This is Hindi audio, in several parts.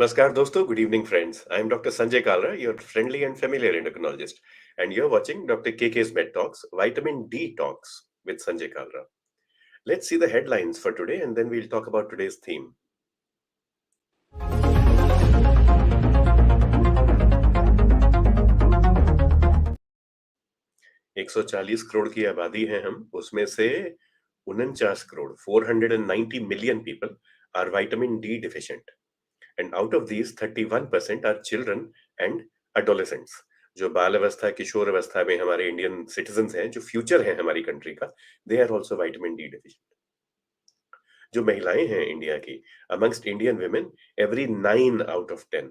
Namaskar dosto, good evening friends. I am Dr. Sanjay Kalra, your friendly and familiar endocrinologist, and you're watching Dr. KK's Med Talks, Vitamin D Talks with Sanjay Kalra. Let's see the headlines for today and then we'll talk about today's theme. 140 crore की आबादी है हम, उसमें से 49 crore 490 million people are vitamin D deficient. And out of these 31% are children and adolescents. जो बाल अवस्था किशोर अवस्था में हमारे इंडियन सिटीजन्स हैं, जो फ्यूचर है हमारी कंट्री का, they are also vitamin D deficient. जो महिलाएं हैं इंडिया की, amongst Indian women, every 9 out of 10.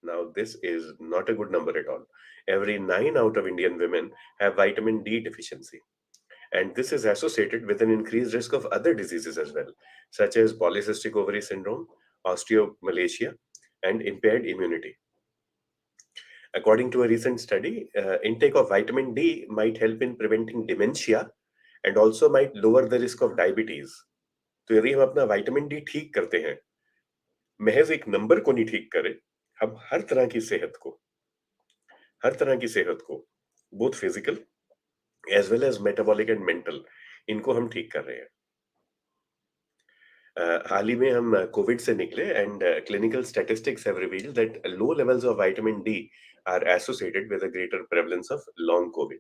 Now this is not a good number at all. Every 9 out of Indian women have vitamin D deficiency. And this is associated with an increased risk of other diseases as well, such as polycystic ovary syndrome, osteomalacia, and impaired immunity. According to a recent study, intake of vitamin D might help in preventing dementia and also might lower the risk of diabetes. तो यदि हम अपना विटामिन डी ठीक करते हैं, महज एक नंबर को नहीं ठीक करें, हम हर तरह की सेहत को both physical as well as metabolic and mental, इनको हम ठीक कर रहे हैं. हाल ही में हम कोविड से निकले and clinical statistics have revealed that low levels of vitamin D are associated with a greater prevalence of long COVID.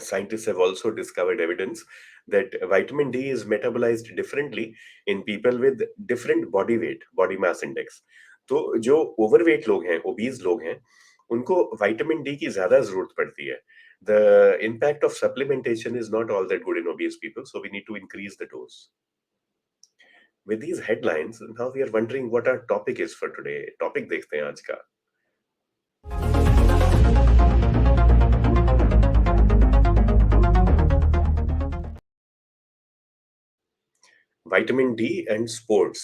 Scientists have also discovered evidence that vitamin D is metabolized differently in people with different body weight, body mass index. तो जो ओवरवेट लोग हैं, ओबीज लोग हैं, उनको विटामिन डी की ज्यादा जरूरत पड़ती है. The impact of supplementation is not all that good in obese people, so we need to increase the dose. With these headlines, now we are wondering what our topic is for today. Topic देखते हैं आज का. Vitamin D and sports.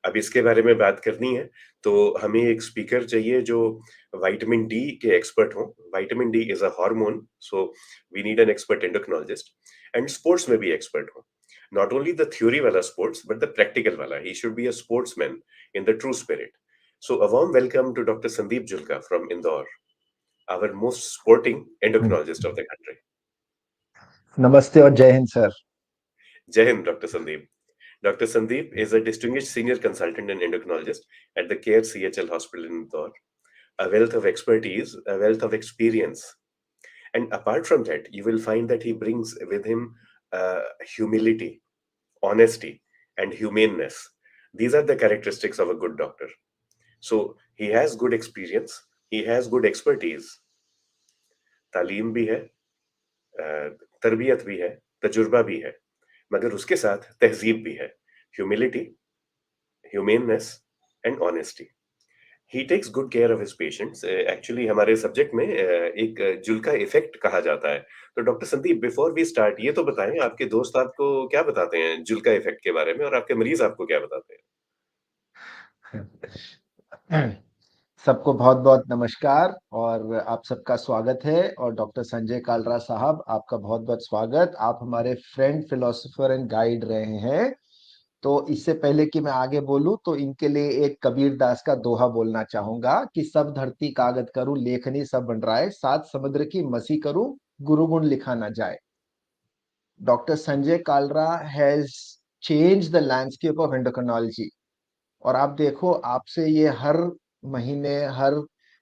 अब इसके बारे में बात करनी है तो हमें एक स्पीकर चाहिए जो विटामिन डी के एक्सपर्ट हो. Vitamin D is a hormone, so we need an expert endocrinologist, and sports में भी एक्सपर्ट हो. नॉट ओनली द थ्योरी वाला स्पोर्ट्स बट द प्रैक्टिकल वाला. He should be a sportsman in the true spirit. So a warm welcome to doctor Sandeep Julka from Indore, our most sporting endocrinologist of the country. नमस्ते और जय Hind sir. Jai Hind, Dr. Sandeep. Dr. Sandeep is a distinguished senior consultant and endocrinologist at the CARE CHL Hospital in Indore. A wealth of expertise, a wealth of experience. And apart from that, you will find that he brings with him humility, honesty, and humaneness. These are the characteristics of a good doctor. So he has good experience, he has good expertise. तालीम भी है, तरबियत भी है, तजुर्बा भी है, मगर उसके साथ तहजीब भी है. Humility, humaneness and honesty. He takes good care of his patients. Actually हमारे सब्जेक्ट में एक जुल्का इफेक्ट कहा जाता है. तो doctor Sandeep, before we start, ये तो बताएं आपके दोस्त आपको क्या बताते हैं जुल्का इफेक्ट के बारे में, और आपके मरीज आपको क्या बताते हैं? सबको बहुत बहुत नमस्कार और आप सबका स्वागत है. और डॉक्टर संजय कालरा साहब, आपका बहुत बहुत स्वागत. आप हमारे फ्रेंड, फिलोसोफर एंड गाइड रहे हैं. तो इससे पहले कि मैं आगे बोलूं तो इनके लिए एक कबीर दास का दोहा बोलना चाहूंगा कि सब धरती कागज करूं, लेखनी सब बन रहा है, सात समुद्र की मसी करूं, गुरु गुण लिखा ना जाए. Doctor Sanjay Kalra has change the landscape of endocrinology. और आप देखो, आपसे ये हर महीने, हर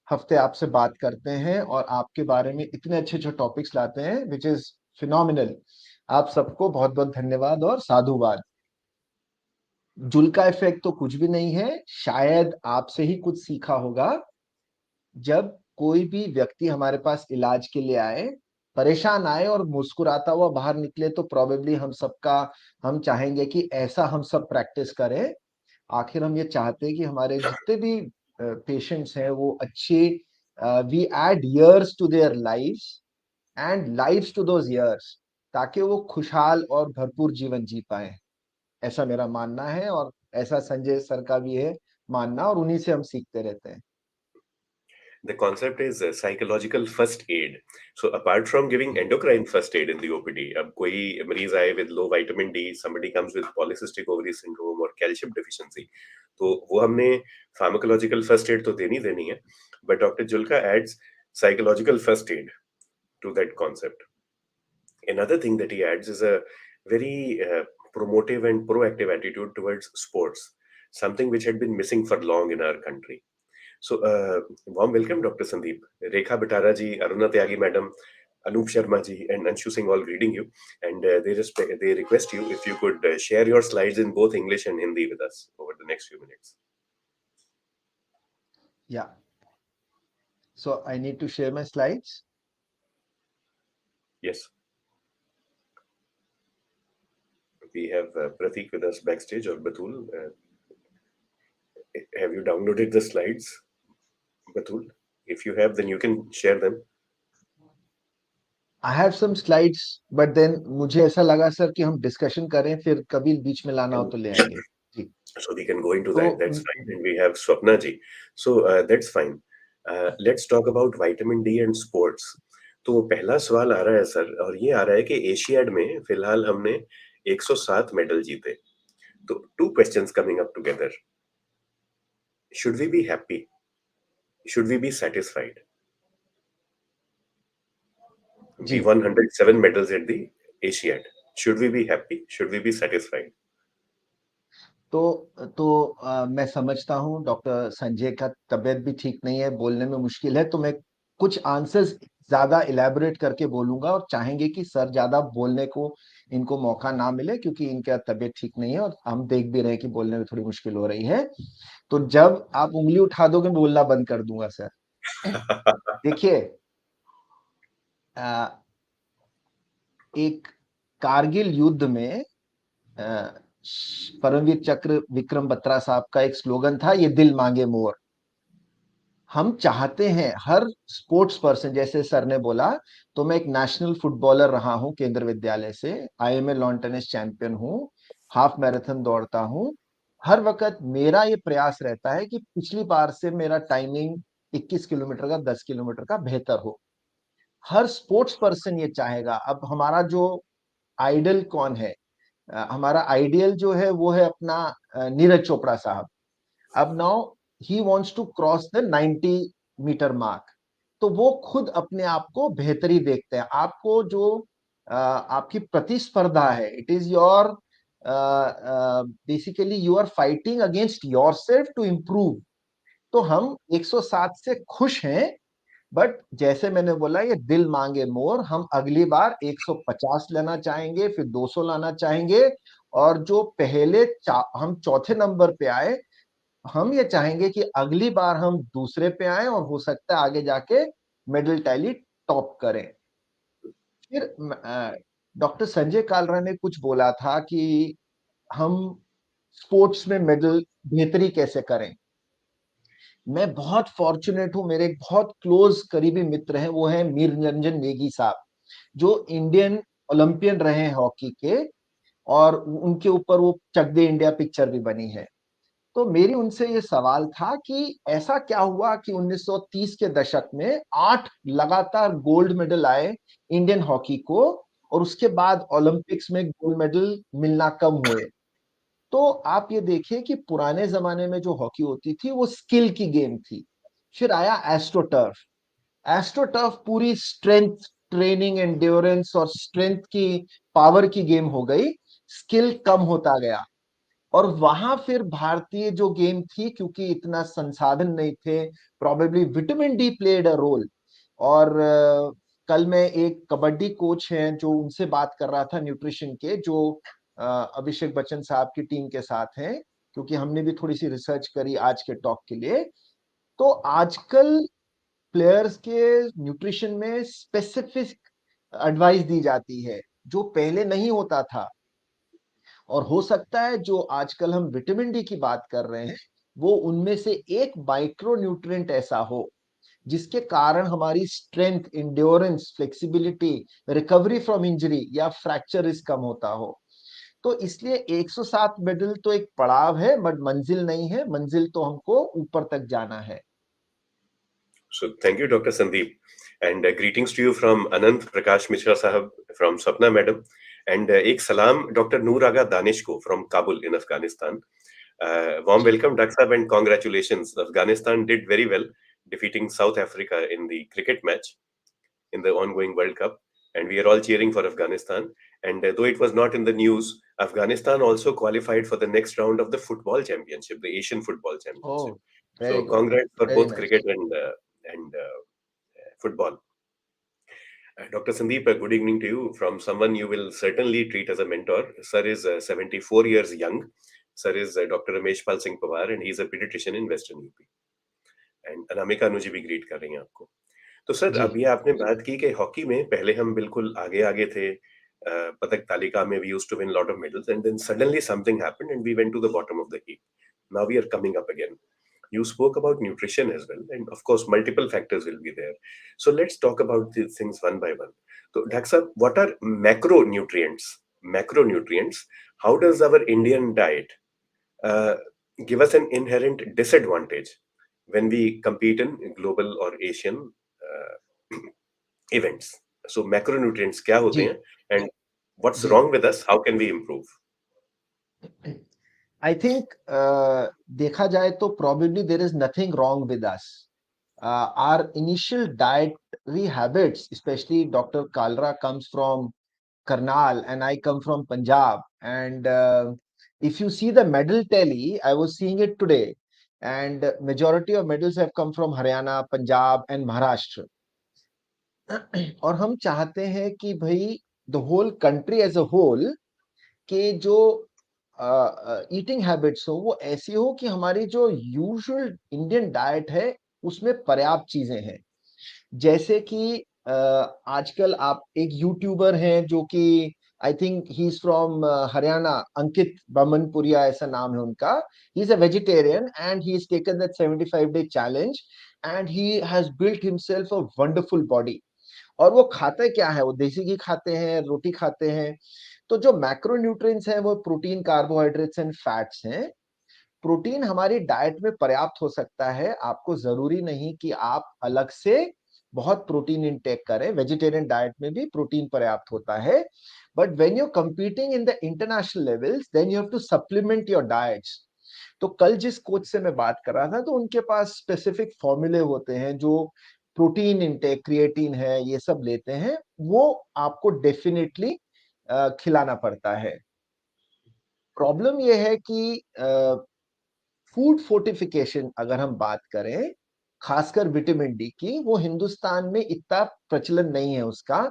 हफ्ते आपसे बात करते हैं और आपके बारे में इतने अच्छे अच्छे टॉपिक्स लाते हैं, विच इज फिनोमिनल. आप सबको बहुत बहुत धन्यवाद और साधुवाद. जुल्का इफेक्ट तो कुछ भी नहीं है. शायद आपसे ही कुछ सीखा होगा. जब कोई भी व्यक्ति हमारे पास इलाज के लिए आए, परेशान आए और मुस्कुराता हुआ बाहर निकले, तो प्रोबेबली हम चाहेंगे कि ऐसा हम सब प्रैक्टिस करें. आखिर हम ये चाहते हैं कि हमारे जितने भी पेशेंट्स हैं वो अच्छे, we add years to their lives and lives to those years, ताकि वो खुशहाल और भरपूर जीवन जी पाए. ऐसा मेरा मानना है और ऐसा संजय सर का भी है मानना, और उन्हीं से हम सीखते रहते हैं. The concept is psychological first aid. So apart from giving endocrine first aid in the OPD, अब कोई मरीज आए with low vitamin D, somebody comes with polycystic ovary syndrome or calcium deficiency, तो वो हमने pharmacological first aid तो देनी देनी है, but Dr. Julka adds psychological first aid to that concept. Another thing that he adds is a very promotive and proactive attitude towards sports, something which had been missing for long in our country. So, warm welcome, Dr. Sandeep. Rekha Batara ji, Aruna Tyagi madam, Anup Sharma ji, and Anshu Singh all greeting you. And they request you if you could share your slides in both English and Hindi with us over the next few minutes. Yeah. So I need to share my slides. Yes. We have Pratik with us backstage, or Batul. Have you downloaded the slides, Batul? If you have, then you can share them. I have some slides, but then मुझे ऐसा लगा सर कि हम डिस्कशन करें, फिर कभी बीच में लाना हो तो ले आएंगे जी. So we can go into तो that. That's fine. And we have Swapna ji. So that's fine. Let's talk about vitamin D and sports. तो पहला सवाल आ रहा है सर, और ये आ रहा है कि एशियाड में फिलहाल हमने 107 मेडल जीते. तो two questions coming up together. Should we be happy? Should we be satisfied? We won 107 medals at the Asiad. Should we be happy? Should we be satisfied? तो मैं समझता हूँ डॉक्टर संजय का तबीयत भी ठीक नहीं है, बोलने में मुश्किल है, तो मैं कुछ आंसर्स ज्यादा इलेबोरेट करके बोलूंगा और चाहेंगे कि सर ज्यादा बोलने को इनको मौका ना मिले, क्योंकि इनका तबीयत ठीक नहीं है और हम देख भी रहे हैं कि बोलने में थोड़ी मुश्किल हो रही है. तो जब आप उंगली उठा दोगे बोलना बंद कर दूंगा सर. देखिए, एक कारगिल युद्ध में परमवीर चक्र विक्रम बत्रा साहब का एक स्लोगन था, ये दिल मांगे मोर. हम चाहते हैं हर स्पोर्ट्स पर्सन, जैसे सर ने बोला, तो मैं एक नेशनल फुटबॉलर रहा हूं केंद्र विद्यालय से, आईएमए लॉन टेनिस चैंपियन हूं, हाफ मैराथन दौड़ता हूं. हर वक्त मेरा ये प्रयास रहता है कि पिछली बार से मेरा टाइमिंग 21 किलोमीटर का 10 किलोमीटर का बेहतर हो. हर स्पोर्ट्स पर्सन ये चाहेगा. अब हमारा जो आइडल कौन है, हमारा आइडियल जो है वो है अपना नीरज चोपड़ा साहब. अब now he wants to cross the 90 meter mark. तो वो खुद अपने आप को बेहतरी देखते हैं. आपको जो आपकी प्रतिस्पर्धा है, it is your basically you are fighting against yourself to improve. तो हम 107 से खुश हैं, बट जैसे मैंने बोला, ये दिल मांगे मोर. हम अगली बार 150 लेना चाहेंगे, फिर 200 लाना चाहेंगे, और जो पहले हम चौथे नंबर पे आए, हम ये चाहेंगे कि अगली बार हम दूसरे पे आए और हो सकता है आगे जाके मेडल टैली टॉप करें. फिर डॉक्टर संजय कालरा ने कुछ बोला था कि हम स्पोर्ट्स में मेडल बेहतरी कैसे करें. मैं बहुत फॉर्चुनेट हूं, मेरे एक बहुत क्लोज करीबी मित्र हैं, वो है मीर निरंजन नेगी साहब, जो इंडियन ओलंपियन रहे हैं हॉकी के, और उनके ऊपर वो चक दे इंडिया पिक्चर भी बनी है. तो मेरी उनसे ये सवाल था कि ऐसा क्या हुआ कि 1930 के दशक में 8 लगातार गोल्ड मेडल आए इंडियन हॉकी को, और उसके बाद ओलंपिक्स में गोल्ड मेडल मिलना कम हुए. तो आप ये देखिए कि पुराने जमाने में जो हॉकी होती थी वो स्किल की गेम थी. फिर आया एस्ट्रोटर्फ. एस्ट्रोटर्फ पूरी स्ट्रेंथ ट्रेनिंग, एंड्योरेंस और स्ट्रेंथ की पावर की गेम हो गई. स्किल कम होता गया. और वहां फिर भारतीय जो गेम थी, क्योंकि इतना संसाधन नहीं थे, probably vitamin D played a role. और कल मैं एक कबड्डी कोच हैं जो उनसे बात कर रहा था न्यूट्रिशन के, जो अभिषेक बच्चन साहब की टीम के साथ हैं, क्योंकि हमने भी थोड़ी सी रिसर्च करी आज के टॉक के लिए. तो आजकल प्लेयर्स के न्यूट्रिशन में स्पेसिफिक एडवाइस दी जाती है, जो पहले नहीं होता था. और हो सकता है जो आजकल हम विटामिन डी की बात कर रहे हैं, वो उनमें से एक माइक्रो न्यूट्रिएंट ऐसा हो जिसके कारण हमारी strength, endurance, flexibility, recovery from injury या फ्रैक्चर रिस्क कम होता हो. तो इसलिए 107 मेडल तो एक पड़ाव है, बट मंजिल नहीं है. मंजिल तो हमको ऊपर तक जाना है. So thank you, Dr. Sandeep, and greetings to you from Anant Prakash Mishra Sahab, from Sapna Madam, and ek salam Dr. Noor Aga Danish ko from Kabul in Afghanistan. Warm जी welcome, Dr. Sahab, and congratulations. Afghanistan did very well, defeating South Africa in the cricket match in the ongoing World Cup, and we are all cheering for Afghanistan. And though it was not in the news, Afghanistan also qualified for the next round of the football championship, the Asian Football Championship. Oh So very good congrats for very both nice cricket and football. Dr. Sandeep, good evening to you. From someone you will certainly treat as a mentor. Sir is 74 years young. Sir is Dr. Ramesh Pal Singh Pawar, and he is a pediatrician in Western UP. And Anamika Anuji भी ग्रीट कर रही हैं आपको. तो सर जी अभी आपने बात की कि हॉकी में पहले हम बिल्कुल आगे आगे थे. पदक तालिका में we used to win a lot of medals, and then suddenly something happened and we went to the bottom of the heap. Now we are coming up again. You spoke about nutrition as well, and of course multiple factors will be there. So let's talk about these things one by one. So Daksa, what are macronutrients? Macronutrients, how does our Indian diet uh, give us an inherent disadvantage when we compete in global or Asian uh, events? So macronutrients क्या होते जी हैं, and what's जी wrong with us? How can we improve? I think देखा जाए तो probably there is nothing wrong with us. Our initial dietary habits, especially Dr. Kalra comes from Karnal and I come from Punjab. And if you see the medal tally, I was seeing it today, and majority of medals have come from Haryana, Punjab, and Maharashtra. और हम चाहते हैं कि भाई the whole country as a whole के जो ईटिंग हैबिट्स हो वो ऐसी हो कि हमारी जो यूजुअल इंडियन डाइट है उसमें पर्याप्त चीजें हैं. जैसे कि आजकल आप एक यूट्यूबर हैं जो कि I think he is from Haryana, Ankit Bamanpuriya ऐसा नाम है उनका. He is a vegetarian and he is taken that 75-day challenge and he has built himself a wonderful body. और वो खाते क्या है, वो देसी घी खाते हैं, रोटी खाते हैं. तो जो मैक्रोन्यूट्रिएंट्स हैं वो प्रोटीन, कार्बोहाइड्रेट्स एंड फैट्स हैं. प्रोटीन हमारी डाइट में पर्याप्त हो सकता है. आपको जरूरी नहीं कि आप अलग से बहुत प्रोटीन इनटेक करें. वेजिटेरियन डाइट में भी प्रोटीन पर्याप्त होता है. But when you competing in the international levels then you have to supplement your diets. तो कल जिस कोच से मैं बात कर रहा था तो उनके पास स्पेसिफिक फॉर्मूले होते हैं जो प्रोटीन इनटेक, क्रिएटिन है, ये सब लेते हैं. वो आपको डेफिनेटली खिलाना पड़ता है. प्रॉब्लम ये है कि फूड फोर्टिफिकेशन अगर हम बात करें, खासकर विटामिन डी की, वो हिंदुस्तान में इतना प्रचलन नहीं है उसका.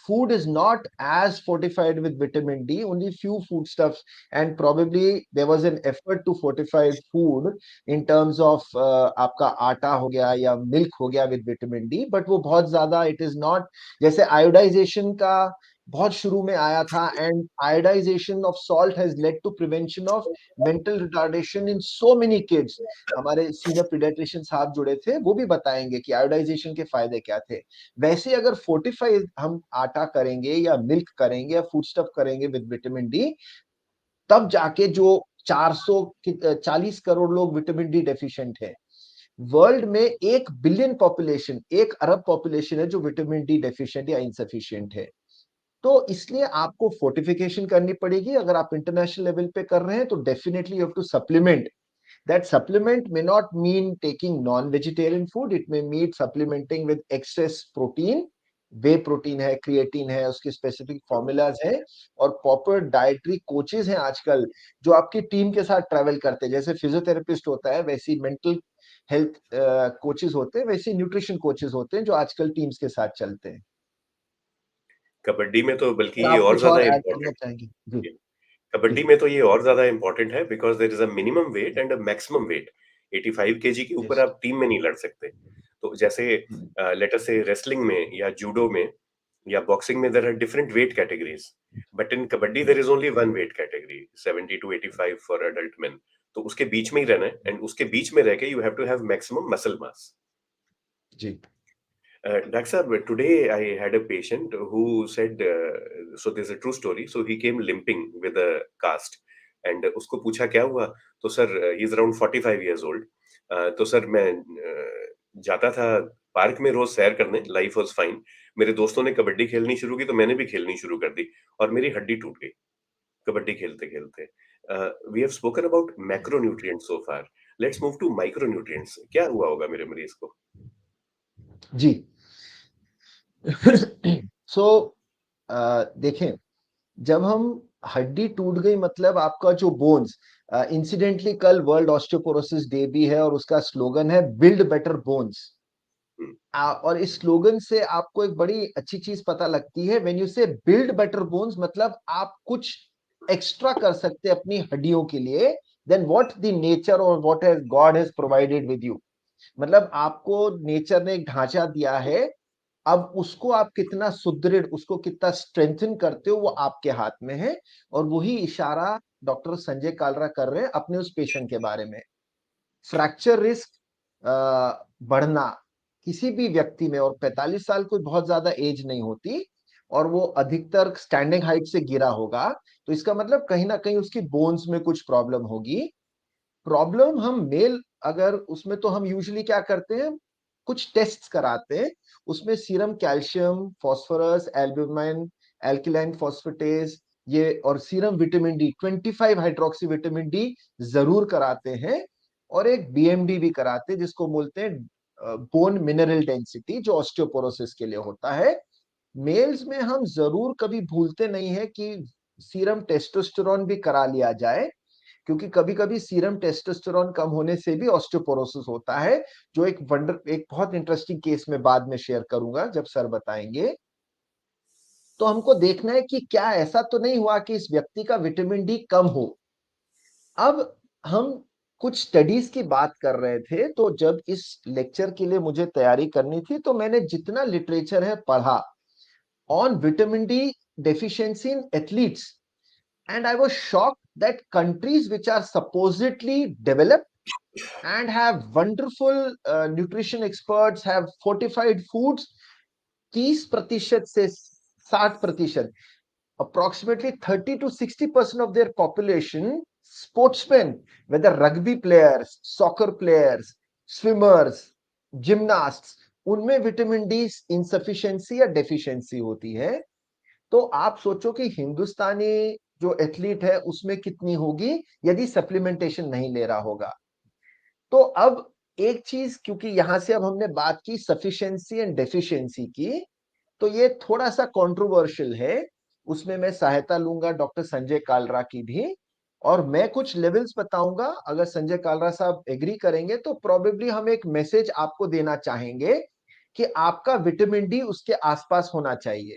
Food is not as fortified with vitamin D, only few food stuffs. And probably there was an effort to fortify food in terms of आपका आटा हो गया या मिल्क हो गया विद विटामिन डी, बट वो बहुत ज्यादा इट इज नॉट. जैसे आयोडाइजेशन का बहुत शुरू में आया था, and iodization of salt has led to prevention of mental retardation in so many kids. हमारे सीनियर पीडियाट्रिशियन साहब जुड़े थे, वो भी बताएंगे कि आयोडाइजेशन के फायदे क्या थे. वैसे अगर फोर्टिफाई हम आटा करेंगे या मिल्क करेंगे या फूड स्टफ करेंगे विद विटामिन डी, तब जाके जो 440 करोड़ लोग विटामिन डी डेफिशिएंट है. वर्ल्ड में 1 बिलियन पॉपुलेशन, 1 अरब पॉपुलेशन है जो विटामिन डी डेफिशिएंट या इनसफिशिएंट है. तो इसलिए आपको फोर्टिफिकेशन करनी पड़ेगी. अगर आप इंटरनेशनल लेवल पे कर रहे हैं तो definitely you have to supplement. That supplement may not mean taking non vegetarian food, it may mean supplementing with excess protein. Whey protein है, क्रिएटिन है, उसके स्पेसिफिक फॉर्मूलाज हैं. और प्रॉपर डाइटरी कोचेज हैं आजकल जो आपकी टीम के साथ ट्रैवल करते हैं. जैसे फिजियोथेरेपिस्ट होता है वैसे मेंटल हेल्थ कोचेज होते हैं, वैसे न्यूट्रिशन कोचेज होते हैं जो आजकल टीम्स के साथ चलते हैं. कबड्डी में तो बल्कि तो ये आप और कुछ ज्यादा और ऐड करना इम्पोर्टेंट चाहेंगे जी? है. कबड्डी जी में तो ये और ज्यादा इम्पोर्टेंट है because there is a minimum weight and a maximum weight. 85 KG के ऊपर यस. आप टीम में नहीं लड़ सकते. तो जैसे लेट अस से रेसलिंग में या जूडो में या बॉक्सिंग में there are different weight categories, but in kabaddi there is only one weight category, 70 to 85 for adult men. तो उसके बीच में ही रहना है, एंड उसके बीच में रह के you have to have maximum muscle mass. जी Dr. Saab, today I had a patient who said, so there's a true story. So he came limping with a cast, and उसको पूछा क्या हुआ, तो sir he is around 45 years old. तो सर मैं जाता था पार्क में रोज सैर करने, लाइफ वाज फाइन। मेरे दोस्तों ने कबड्डी खेलनी शुरू की तो मैंने भी खेलनी शुरू कर दी और मेरी हड्डी टूट गई कबड्डी खेलते-खेलते। We have spoken about macronutrients so far. Let's move to micronutrients. क्या हुआ होगा मेरे मरीज को? जी। सो देखें, जब हम हड्डी टूट गई मतलब आपका जो बोन्स, इंसिडेंटली कल वर्ल्ड ऑस्टियोपोरोसिस डे भी है और उसका स्लोगन है बिल्ड बेटर बोन्स। हुँ, और इस स्लोगन से आपको एक बड़ी अच्छी चीज पता लगती है, व्हेन यू से बिल्ड बेटर बोन्स मतलब आप कुछ एक्स्ट्रा कर सकते हैं अपनी हड्डियों के लिए देन व्हाट द नेचर और what has God has provided with you. मतलब आपको नेचर ने एक ढांचा दिया है, अब उसको आप कितना सुदृढ़, उसको कितना स्ट्रेंथन करते हो वो आपके हाथ में है। और वही इशारा डॉक्टर संजय कालरा कर रहे हैं अपने उस पेशेंट के बारे में। फ्रैक्चर रिस्क बढ़ना किसी भी व्यक्ति में, और 45 साल कोई बहुत ज्यादा एज नहीं होती, और वो अधिकतर स्टैंडिंग हाइट से गिरा होगा, तो इसका मतलब कहीं ना कहीं उसकी बोन्स में कुछ प्रॉब्लम होगी। प्रॉब्लम हम मेल अगर उसमें, तो हम यूजुअली क्या करते हैं, कुछ टेस्ट कराते हैं। उसमें serum calcium, phosphorus, albumin, alkaline phosphatase, ये और serum vitamin D 25 hydroxy vitamin D जरूर कराते हैं। और एक बीएमडी भी कराते हैं जिसको बोलते हैं बोन मिनरल डेंसिटी, जो ऑस्टियोपोरोसिस के लिए होता है। मेल्स में हम जरूर कभी भूलते नहीं है कि सीरम टेस्टोस्टेरोन भी करा लिया जाए, क्योंकि कभी कभी सीरम टेस्टोस्टेरोन कम होने से भी ऑस्टियोपोरोसिस होता है, जो एक बहुत इंटरेस्टिंग केस में बाद में शेयर करूंगा जब सर बताएंगे। तो हमको देखना है कि क्या ऐसा तो नहीं हुआ कि इस व्यक्ति का विटामिन डी कम हो। अब हम कुछ स्टडीज की बात कर रहे थे, तो जब इस लेक्चर के लिए मुझे तैयारी करनी थी तो मैंने जितना लिटरेचर है पढ़ा on vitamin D deficiency in athletes, and I was shocked that countries which are supposedly developed and have wonderful nutrition experts, have fortified foods, 30% से 60%, approximately 30 to 60% of their population, sportsmen, whether rugby players, soccer players, swimmers, gymnasts, उनमें विटामिन डी इनसफिशियंसी या डेफिशिएंसी होती है। तो आप सोचो कि हिंदुस्तानी जो एथलीट है उसमें कितनी होगी यदि सप्लीमेंटेशन नहीं ले रहा होगा। तो अब एक चीज, क्योंकि यहां से अब हमने बात की सफिशिएंसी एंड डेफिशिएंसी की, तो ये थोड़ा सा कंट्रोवर्शियल है। उसमें मैं सहायता लूंगा डॉक्टर संजय कालरा की भी, और मैं कुछ लेवल्स बताऊंगा। अगर संजय कालरा साहब एग्री करेंगे तो प्रोबेबली हम एक मैसेज आपको देना चाहेंगे कि आपका विटामिन डी उसके आसपास होना चाहिए।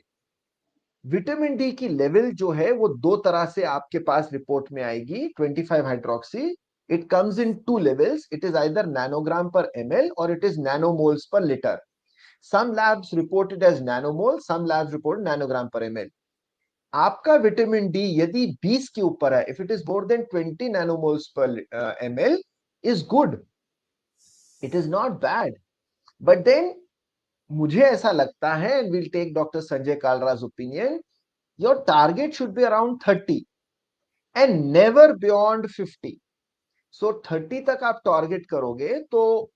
विटामिन डी की लेवल जो है वो दो तरह से आपके पास रिपोर्ट में आएगी। 25 hydroxy, it comes in two levels, it is either nanogram per ml or it is nanomoles per litre. Some labs report it as nanomol, some labs report nanogram per ml. आपका विटामिन डी यदि 20 के ऊपर है, if it is more than 20 nanomoles per ml, is good, it is not bad. But then मुझे ऐसा लगता है, and will take doctor Sanjay Kalraj opinion, your target should be around 30 and never beyond 50. So 30 तक आप टारगेट करोगे तो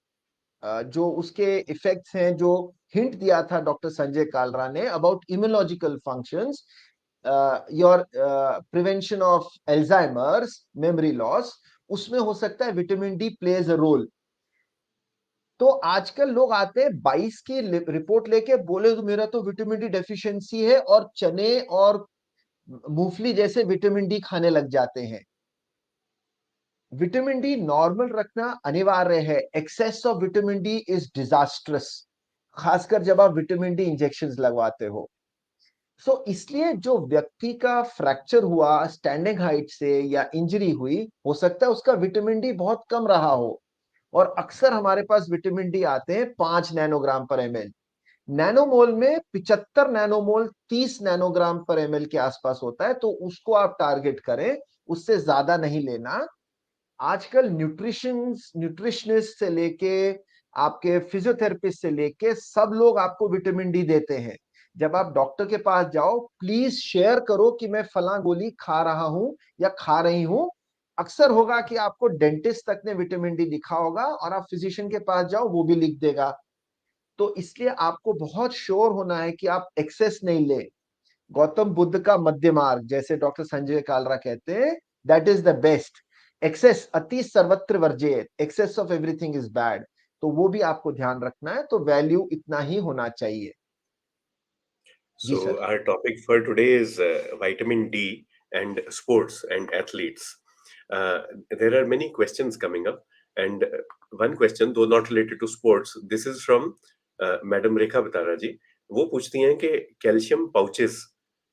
जो उसके इफेक्ट्स हैं, जो हिंट दिया था डॉक्टर संजय कालरा ने about immunological functions, your prevention of Alzheimer's, memory loss, उसमें हो सकता है vitamin D plays a role. तो आजकल लोग आते हैं 22 की रिपोर्ट लेके, बोले तो मेरा तो विटामिन डी डेफिशिएंसी है, और चने और मूंगफली जैसे विटामिन डी खाने लग जाते हैं। विटामिन डी नॉर्मल रखना अनिवार्य है। Excess of vitamin D is disastrous, खासकर जब आप विटामिन डी इंजेक्शन लगवाते हो। सो इसलिए जो व्यक्ति का फ्रैक्चर हुआ स्टैंडिंग हाइट से या इंजरी हुई, हो सकता है उसका विटामिन डी बहुत कम रहा हो। और अक्सर हमारे पास विटामिन डी आते हैं 5 नैनोग्राम पर एमएल। नैनोमोल में 75 नैनोमोल 30 नैनोग्राम पर एमएल के आसपास होता है, तो उसको आप टारगेट करें, उससे ज्यादा नहीं लेना। आजकल न्यूट्रिशनिस्ट से लेके आपके फिजियोथेरेपिस्ट से लेके सब लोग आपको विटामिन डी देते हैं। जब आप डॉक्टर के पास जाओ, प्लीज शेयर करो कि मैं फला गोली खा रहा हूं या खा रही हूं। अक्सर होगा कि आपको डेंटिस्ट तक ने विटामिन डी लिखा होगा और आप फिजिशियन के पास जाओ वो भी लिख देगा। तो इसलिए आपको बहुत श्योर होना है कि आप एक्सेस नहीं ले। गौतम बुद्ध का मध्य मार्ग, जैसे डॉक्टर संजय कालरा कहते हैं, that is the best. Excess अति सर्वत्र वर्जेत, excess of everything is bad. तो वो भी आपको ध्यान रखना है, तो वैल्यू इतना ही होना चाहिए। जी So sir. our topic for today is vitamin D and sports and athletes. Uh, there are many questions coming up, and one question, though not related to sports, this is from Madam Rekha Batara ji. वो पूछती हैं कि कैल्शियम पाउचेस,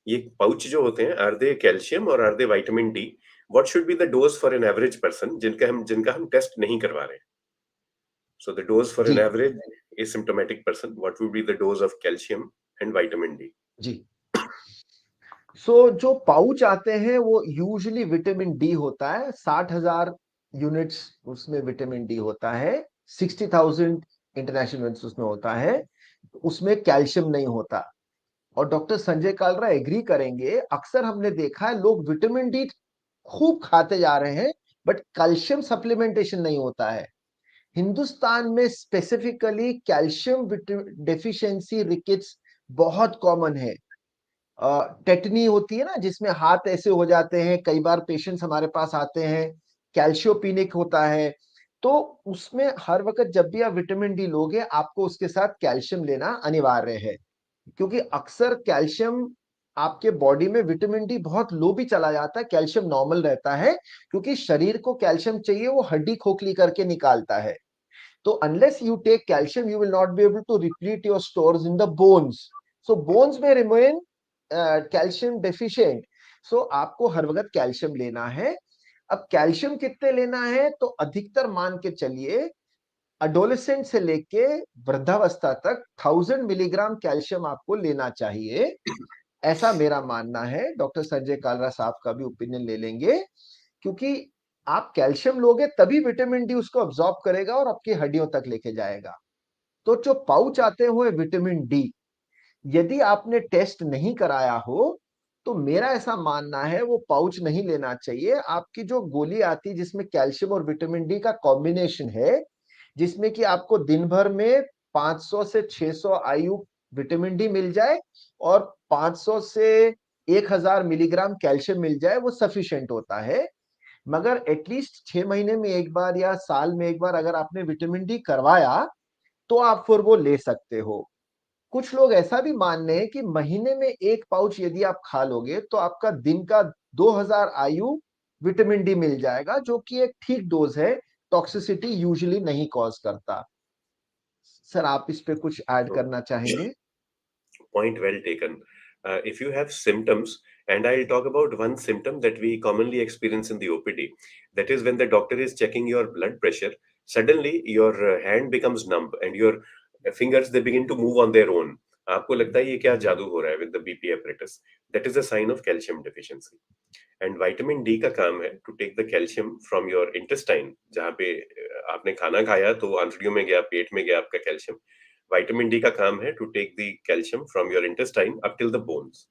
ये पाउच जो होते हैं, आर दे कैल्शियम और are they vitamin D? What should be the dose for an average person जिनका हम टेस्ट नहीं करवा रहे हैं? So the dose for ji an average asymptomatic person, what would be the dose of calcium and vitamin D? जी। सो जो पाउच आते हैं वो यूजुअली विटामिन डी होता है, 60,000 यूनिट्स उसमें विटामिन डी होता है, 60,000 इंटरनेशनल यूनिट्स उसमें होता है, उसमें कैल्शियम नहीं होता। और डॉक्टर संजय कालरा एग्री करेंगे, अक्सर हमने देखा है लोग विटामिन डी खूब खाते जा रहे हैं, बट कैल्शियम सप्लीमेंटेशन नहीं होता है। हिंदुस्तान में स्पेसिफिकली कैल्शियम डेफिशिएंसी रिकेट्स बहुत कॉमन है। टेटनी होती है ना, जिसमें हाथ ऐसे हो जाते हैं, कई बार पेशेंट्स हमारे पास आते हैं, कैल्शियोपिनिक होता है। तो उसमें हर वक्त जब भी आप विटामिन डी लोगे, आपको उसके साथ कैल्शियम लेना अनिवार्य है, क्योंकि अक्सर कैल्शियम आपके बॉडी में विटामिन डी बहुत लो भी चला जाता है, कैल्शियम नॉर्मल रहता है, क्योंकि शरीर को कैल्शियम चाहिए, वो हड्डी खोखली करके निकालता है। तो unless you take calcium, you will not be able to replete your stores in the bones. So bones में रिमेन कैल्शियम डेफिशिएंट। सो आपको हर वक्त कैल्शियम लेना है। अब कैल्शियम कितने लेना है, तो अधिकतर मान के चलिए अडोलेसेंट से लेके वृद्धावस्था तक 1000 मिलीग्राम कैल्शियम आपको लेना चाहिए। ऐसा मेरा मानना है। डॉक्टर संजय कालरा साहब का भी ओपिनियन ले लेंगे, क्योंकि आप कैल्शियम लोगे तभी विटामिन डी उसको अब्सॉर्ब करेगा और आपकी हड्डियों तक लेके जाएगा। तो जो पाउच आते हुए विटामिन डी, यदि आपने टेस्ट नहीं कराया हो, तो मेरा ऐसा मानना है वो पाउच नहीं लेना चाहिए। आपकी जो गोली आती है जिसमें कैल्शियम और विटामिन डी का कॉम्बिनेशन है, जिसमें कि आपको दिन भर में 500 से 600 आयु विटामिन डी मिल जाए और 500 से 1000 मिलीग्राम कैल्शियम मिल जाए, वो सफिशिएंट होता है। मगर एटलीस्ट 6 महीने में एक बार या साल में एक बार अगर आपने विटामिन डी करवाया, तो आप फिर वो ले सकते हो। कुछ लोग ऐसा भी मान रहे हैं कि महीने में एक पाउच यदि आप खा लोगे, तो आपका दिन का 2000 आयु विटामिन डी मिल जाएगा, जो कि एक ठीक डोज है, टॉक्सिसिटी यूजुअली नहीं कॉज करता। सर, आप इस पे कुछ ऐड So, करना चाहेंगे? point well taken. If you have symptoms, and I'll talk about one symptom that we commonly experience in the OPD, that is when the doctor is checking your blood pressure, suddenly your hand becomes numb and your fingers they begin to move on their own. आपको लगता है ये क्या जादू हो रहा है with the BP apparatus. That is a sign of calcium deficiency. And vitamin D का काम है to take the calcium from your intestine, जहाँ पे आपने खाना खाया तो आंतड़ियों में गया, पेट में गया आपका कैल्शियम। विटामिन डी का काम है to take the calcium from your intestine up till the bones.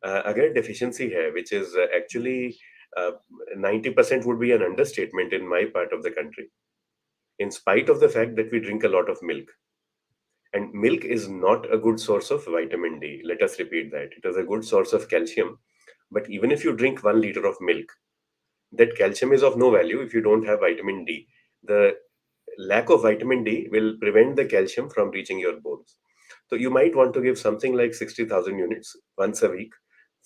अगर डेफिशिएंसी है, which is actually 90% would be an understatement in my part of the country, in spite of the fact that we drink a lot of milk. And milk is not a good source of vitamin D. Let us repeat that. It is a good source of calcium. But even if you drink 1 liter of milk, that calcium is of no value if you don't have vitamin D. The lack of vitamin D will prevent the calcium from reaching your bones. So you might want to give something like 60,000 units once a week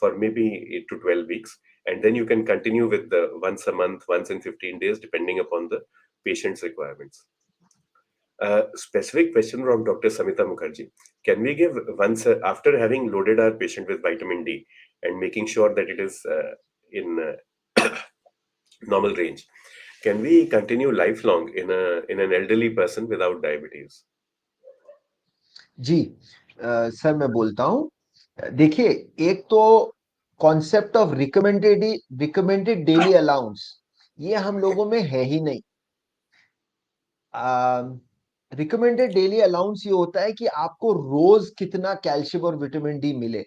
for maybe 8 to 12 weeks. And then you can continue with the once a month, once in 15 days, depending upon the patient's requirements. Specific question from Dr. Samita Mukherjee. Can we give once, after having loaded our patient with vitamin D and making sure that it is in normal range, can we continue lifelong in an elderly person without diabetes? Ji sir, मैं बोलता हूं। देखिए, एक तो concept of recommended daily allowance, ये हम लोगों में है ही नहीं। रिकमेंडेड डेली अलाउंस ये होता है कि आपको रोज कितना कैल्शियम और विटामिन डी मिले।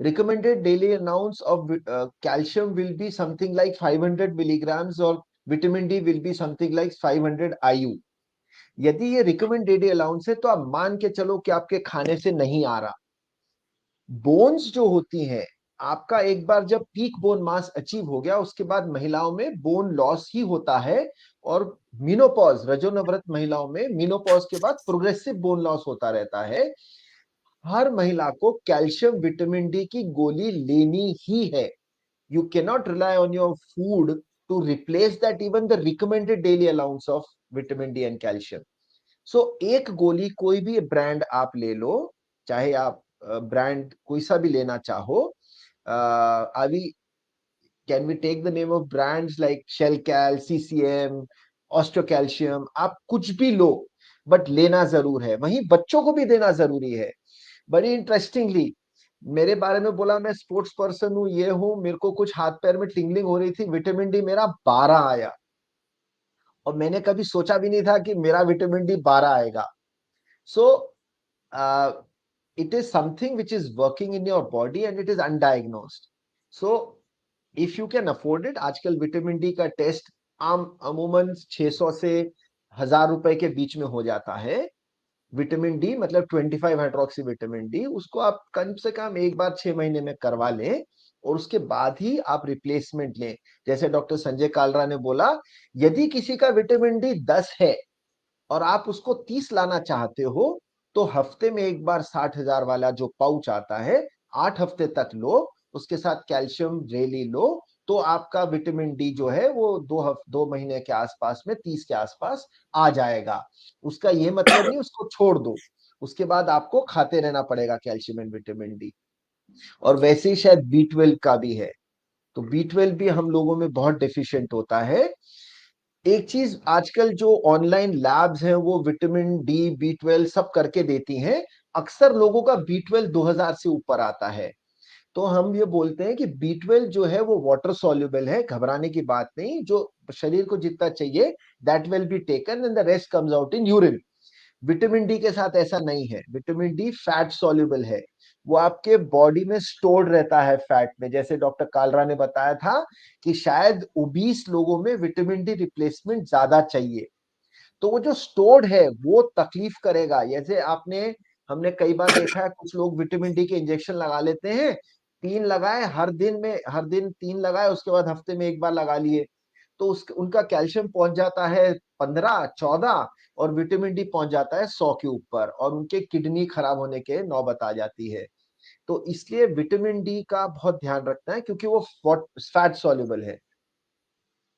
Recommended daily allowance of calcium will be something like 500 milligrams और vitamin D will be something like 500 IU. यदि ये रिकमेंडेड अलाउंस है तो आप मान के चलो कि आपके खाने से नहीं आ रहा। बोन्स जो होती हैं, आपका एक बार जब पीक बोन मास अचीव हो गया, उसके बाद महिलाओं में बोन लॉस ही होता है। और मीनोपॉज, रजोनवरत महिलाओं में मीनोपॉज के बाद प्रोग्रेसिव बोन लॉस होता रहता है। हर महिला को कैल्शियम विटामिन डी की गोली लेनी ही है। You cannot rely on your food to replace that, even the recommended daily allowance of vitamin D and calcium. So एक गोली कोई भी ब्रांड आप ले लो, चाहे आप ब्रांड कोई सा भी लेना चाहो, अभी can we take the name of brands like Shelcal, CCM, Ostocalcium, आप कुछ भी लो, बट लेना जरूर है। वहीं बच्चों को भी देना जरूरी है। बड़ी इंटरेस्टिंगली मेरे बारे में बोला, मैं स्पोर्ट्स पर्सन हूँ, ये हूँ, मेरे को कुछ हाथ पैर में टिंगलिंग हो रही थी, विटामिन डी मेरा 12 आया। और मैंने कभी सोचा भी नहीं था कि मेरा विटामिन डी 12 आएगा। So it is something which is working in your body and it is undiagnosed. So if you can afford it, आजकल विटामिन डी का टेस्ट आम अमूमन 600 से 1000 रुपए के बीच में हो जाता है। विटामिन डी मतलब 25 हाइड्रोक्सी विटामिन डी, उसको आप कम से कम एक बार 6 महीने में करवा लें, और उसके बाद ही आप रिप्लेसमेंट लें। जैसे डॉक्टर संजय कालरा ने बोला, यदि किसी का विटामिन डी 10 है और आप उसको 30 लाना चाहते हो, तो हफ्ते में एक बार 60,000 वाला जो पाउच आता है, 8 हफ्ते तक लो, उसके साथ कैल्शियम रेली लो, तो आपका विटामिन डी जो है वो 2 महीने के आसपास में 30 के आसपास आ जाएगा। उसका ये मतलब नहीं उसको छोड़ दो, उसके बाद आपको खाते रहना पड़ेगा कैल्शियम एंड विटामिन डी। और वैसे ही शायद बी 12 का भी है। तो बी 12 भी हम लोगों में बहुत डिफिशियंट होता है। एक चीज, आजकल जो ऑनलाइन लैब्स हैं वो विटामिन डी बी 12 सब करके देती हैं। अक्सर लोगों का बी 12 2000 से ऊपर आता है। तो हम ये बोलते हैं कि बी 12 जो है वो वाटर सॉल्युबल है, घबराने की बात नहीं। जो शरीर को जितना चाहिए that will be taken and the rest comes out in urine. Vitamin D के साथ ऐसा नहीं है। विटामिन डी फैट सॉल्युबल है, वो आपके बॉडी में स्टोर्ड रहता है फैट में। जैसे डॉक्टर कालरा ने बताया था कि शायद ओबीस लोगों में विटामिन डी रिप्लेसमेंट ज्यादा चाहिए। तो वो जो स्टोर्ड है वो तकलीफ करेगा। जैसे आपने, हमने कई बार देखा है, कुछ लोग विटामिन डी के इंजेक्शन लगा लेते हैं, 3 लगाए हर दिन में, हर दिन 3 लगाए, उसके बाद हफ्ते में एक बार लगा लिए, तो उनका कैल्शियम पहुंच जाता है 15 14, और विटामिन डी पहुंच जाता है 100 के ऊपर, और उनके किडनी खराब होने के नौबत आ जाती है। तो इसलिए विटामिन डी का बहुत ध्यान रखना है, क्योंकि वो फैट सॉल्युबल है।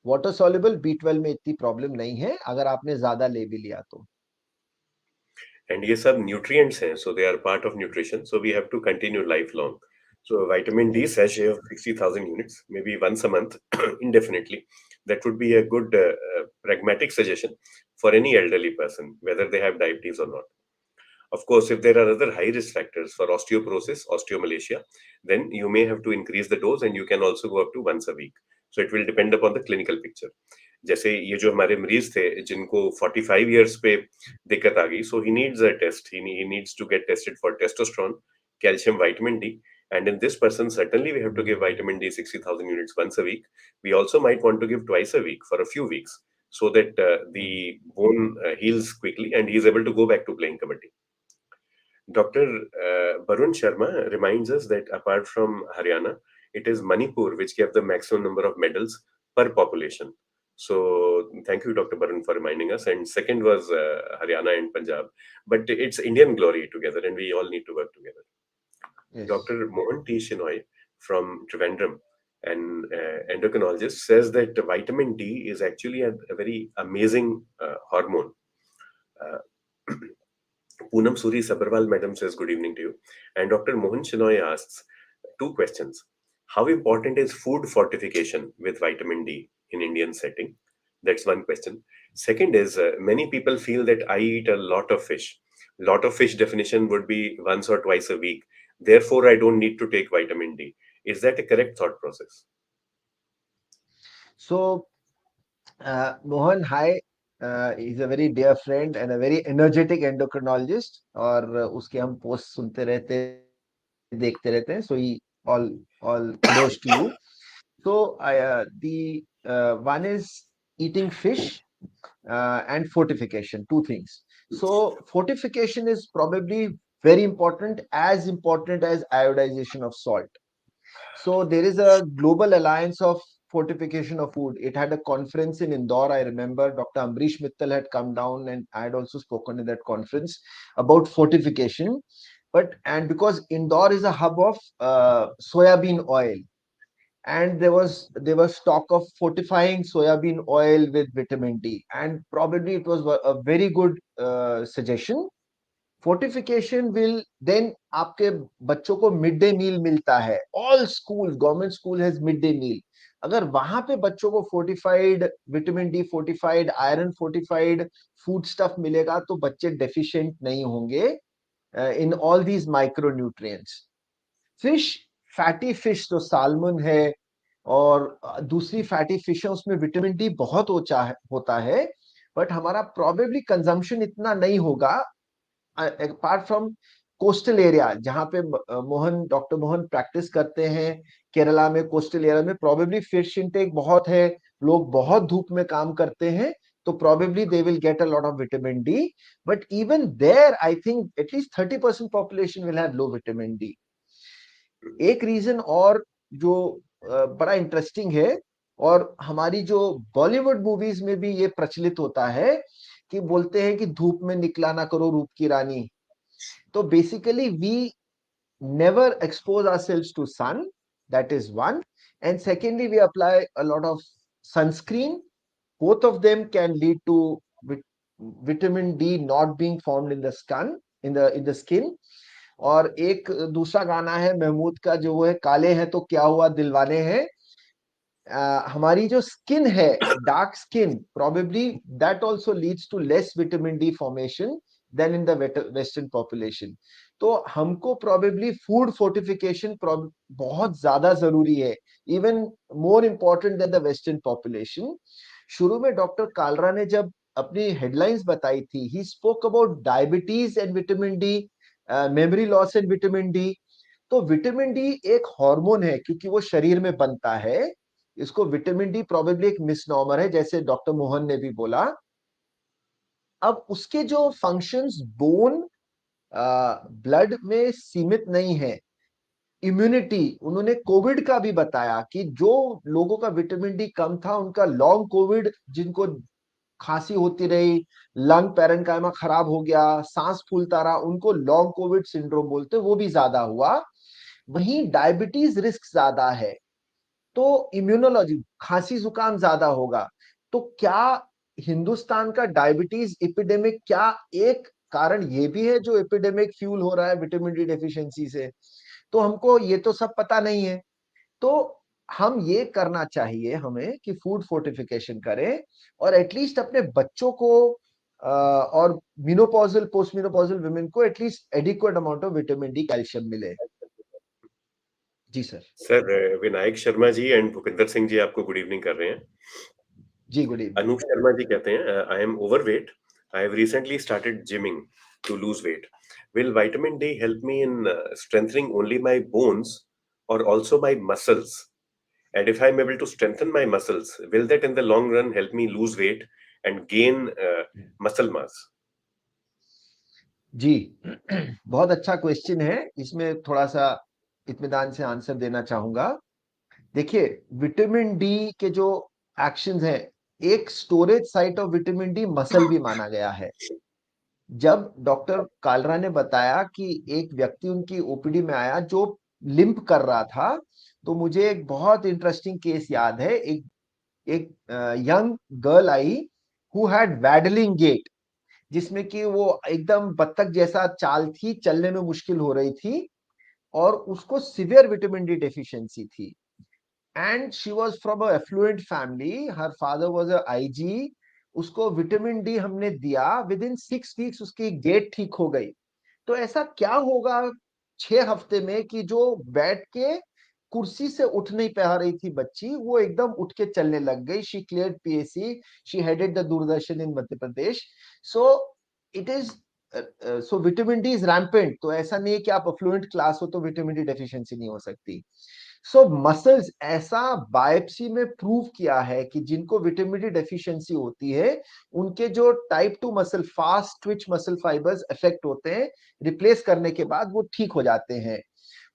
वाटर सॉल्युबल बी 12 में इतनी प्रॉब्लम नहीं है, अगर आपने ज्यादा ले भी लिया तो। एंड ये सब न्यूट्रिएंट्स हैं, so they are part of nutrition, so we have to continue life long. So vitamin D sachet of 60,000 units, maybe once a month, indefinitely. That would be a good pragmatic suggestion for any elderly person, whether they have diabetes or not. Of course, if there are other high risk factors for osteoporosis, osteomalacia, then you may have to increase the dose and you can also go up to once a week. So it will depend upon the clinical picture. जैसे ये जो हमारे मरीज थे जिनको 45 years पे दिक्कत आ गई, so he needs a test. He needs to get tested for testosterone, calcium, vitamin D. And in this person, certainly we have to give vitamin D 60,000 units once a week. We also might want to give twice a week for a few weeks so that the bone heals quickly and he is able to go back to playing kabaddi. Dr. Barun Sharma reminds us that apart from Haryana, it is Manipur which gave the maximum number of medals per population. So thank you, Dr. Barun, for reminding us. And second was Haryana and Punjab. But it's Indian glory together, and we all need to work together. Yes. Dr. Mohan T. Shinoy from Trivandrum, an endocrinologist, says that vitamin D is actually a very amazing hormone. Poonam Suri Sabharwal madam says good evening to you. And Dr. Mohan Shinoy asks two questions. How important is food fortification with vitamin D in Indian setting? That's one question. Second is many people feel that I eat a lot of fish. Lot of fish definition would be once or twice a week. Therefore, I don't need to take vitamin D. Is that a correct thought process? So, Mohan, hi. He's a very dear friend and a very energetic endocrinologist. और उसके हम पोस्ट सुनते रहते, देखते रहते हैं. So he all kudos to you. So the one is eating fish. and fortification, two things. So fortification is probably very important as iodization of salt. So there is a global alliance of fortification of food. It had a conference in Indore. I remember Dr. Ambrish Mittal had come down, and I had also spoken in that conference about fortification. And because Indore is a hub of soybean oil, and there was stock of fortifying soybean oil with vitamin D, and probably it was a very good suggestion. Fortification will then आपके बच्चों को मिड डे मील मिलता है, all school, government school has mid day meal. अगर वहां पे बच्चों को fortified vitamin D, fortified iron, fortified food stuff मिलेगा तो बच्चे डेफिशिएंट नहीं होंगे in all these micro nutrients. Fish, fatty fish जो साल्मन है और दूसरी फैटी फिश है, उसमें विटामिन डी बहुत ऊंचा होता है, बट हमारा प्रोबेबली कंजम्पशन इतना नहीं होगा अपार्ट फ्रॉम कोस्टल एरिया जहां पे डॉक्टर मोहन प्रैक्टिस करते हैं। केरला में कोस्टल एरिया में प्रोबेबली फिश इंटेक बहुत है, लोग बहुत धूप में काम करते हैं, तो probably they will get a lot of vitamin D. But even there I think at least 30% population will have low vitamin D. एक रीजन और जो बड़ा इंटरेस्टिंग है, और हमारी जो बॉलीवुड मूवीज में भी ये प्रचलित होता है कि बोलते हैं कि धूप में निकला ना करो रूप की रानी। तो basically we never expose ourselves to sun, that is one. And secondly, we apply a lot of sunscreen. Both of them can lead to vitamin D not being formed in the skin. और एक दूसरा गाना है महमूद का जो वो है, काले हैं तो क्या हुआ दिलवाने हैं। हमारी जो स्किन है, dark skin, probably that also leads to less vitamin D formation than in the western population. तो हमको प्रोबेबली फूड फोर्टिफिकेशन बहुत ज्यादा जरूरी है, even more important than the western population. शुरू में डॉक्टर कालरा ने जब अपनी हेडलाइंस बताई थी, he spoke about diabetes and vitamin D, memory loss and vitamin D. तो विटामिन डी एक हार्मोन है क्योंकि वो शरीर में बनता है। इसको विटामिन डी प्रोबेबली एक मिसनॉमर है, जैसे डॉक्टर मोहन ने भी बोला। अब उसके जो फंक्शंस बोन, ब्लड में सीमित नहीं है। इम्यूनिटी, उन्होंने कोविड का भी बताया कि जो लोगों का विटामिन डी कम था, उनका लॉन्ग कोविड, जिनको खांसी होती रही, लंग पैरेन्काइमा खराब हो गया, सांस फूलता रहा, उनको लॉन्ग कोविड सिंड्रोम बोलते, वो भी ज्यादा हुआ। वहीं डायबिटीज रिस्क ज्यादा है, तो इम्यूनोलॉजी, खांसी जुकाम ज्यादा होगा। तो क्या हिंदुस्तान का डायबिटीज एपिडेमिक, क्या एक कारण ये भी है जो एपिडेमिक फ्यूल हो रहा है विटामिन डी डेफिशिएंसी से? तो हमको ये तो सब पता नहीं है। तो हम ये करना चाहिए हमें कि फूड फोर्टिफिकेशन करें, और एटलीस्ट अपने बच्चों को और मिनोपॉजल, पोस्ट मिनोपॉजल वुमेन को at least adequate amount of vitamin D, calcium मिले। जी sir. Sir, Vinayak Sharma ji and Bhupinder Singh ji आपको गुड इवनिंग कर रहे हैं। जी गुड इवनिंग। अनूप शर्मा जी कहते हैं, I am overweight, I have recently started gymming to lose weight, will vitamin D help me in strengthening only my bones और also my muscles, and if I'm able to strengthen my muscles, will that in the long run help me lose weight and gain muscle mass? जी बहुत अच्छा क्वेश्चन है, इसमें थोड़ा सा इत्मीनान से आंसर देना चाहूंगा। देखिए, विटामिन डी के जो एक्शंस हैं, एक storage site of vitamin D muscle भी माना गया है। जब डॉक्टर कालरा ने बताया कि एक व्यक्ति उनकी ओपीडी में आया जो लिंप कर रहा था, तो मुझे एक बहुत इंटरेस्टिंग केस याद है। एक young girl I who had waddling gait, जिसमें कि वो एकदम बत्तख जैसा चाल थी, चलने में मुश्किल हो रही थी, और उसको सिवियर विटामिन डी डेफिशिएंसी थी। And she was from a effluent family, her father was a IG. उसको विटामिन डी हमने दिया, विद इन 6 वीक्स उसकी गेट ठीक हो गई। तो ऐसा क्या होगा 6 हफ्ते में कि जो बैठ के कुर्सी से उठ नहीं पा रही थी बच्ची, वो एकदम उठ के चलने लग गई। She cleared PSC, she headed the Doordarshan in Madhya Pradesh. So it is, so vitamin D is rampant. तो ऐसा नहीं है कि आप अफ्लुएंट क्लास हो तो विटामिन डी डेफिशिएंसी नहीं हो सकती। सो मसल्स ऐसा बायोप्सी में प्रूव किया है कि जिनको विटामिन डी डेफिशिएंसी होती है उनके जो type 2 muscle fast Twitch muscle fibres effect होते हैं, रिप्लेस करने के बाद वो ठीक हो जाते हैं।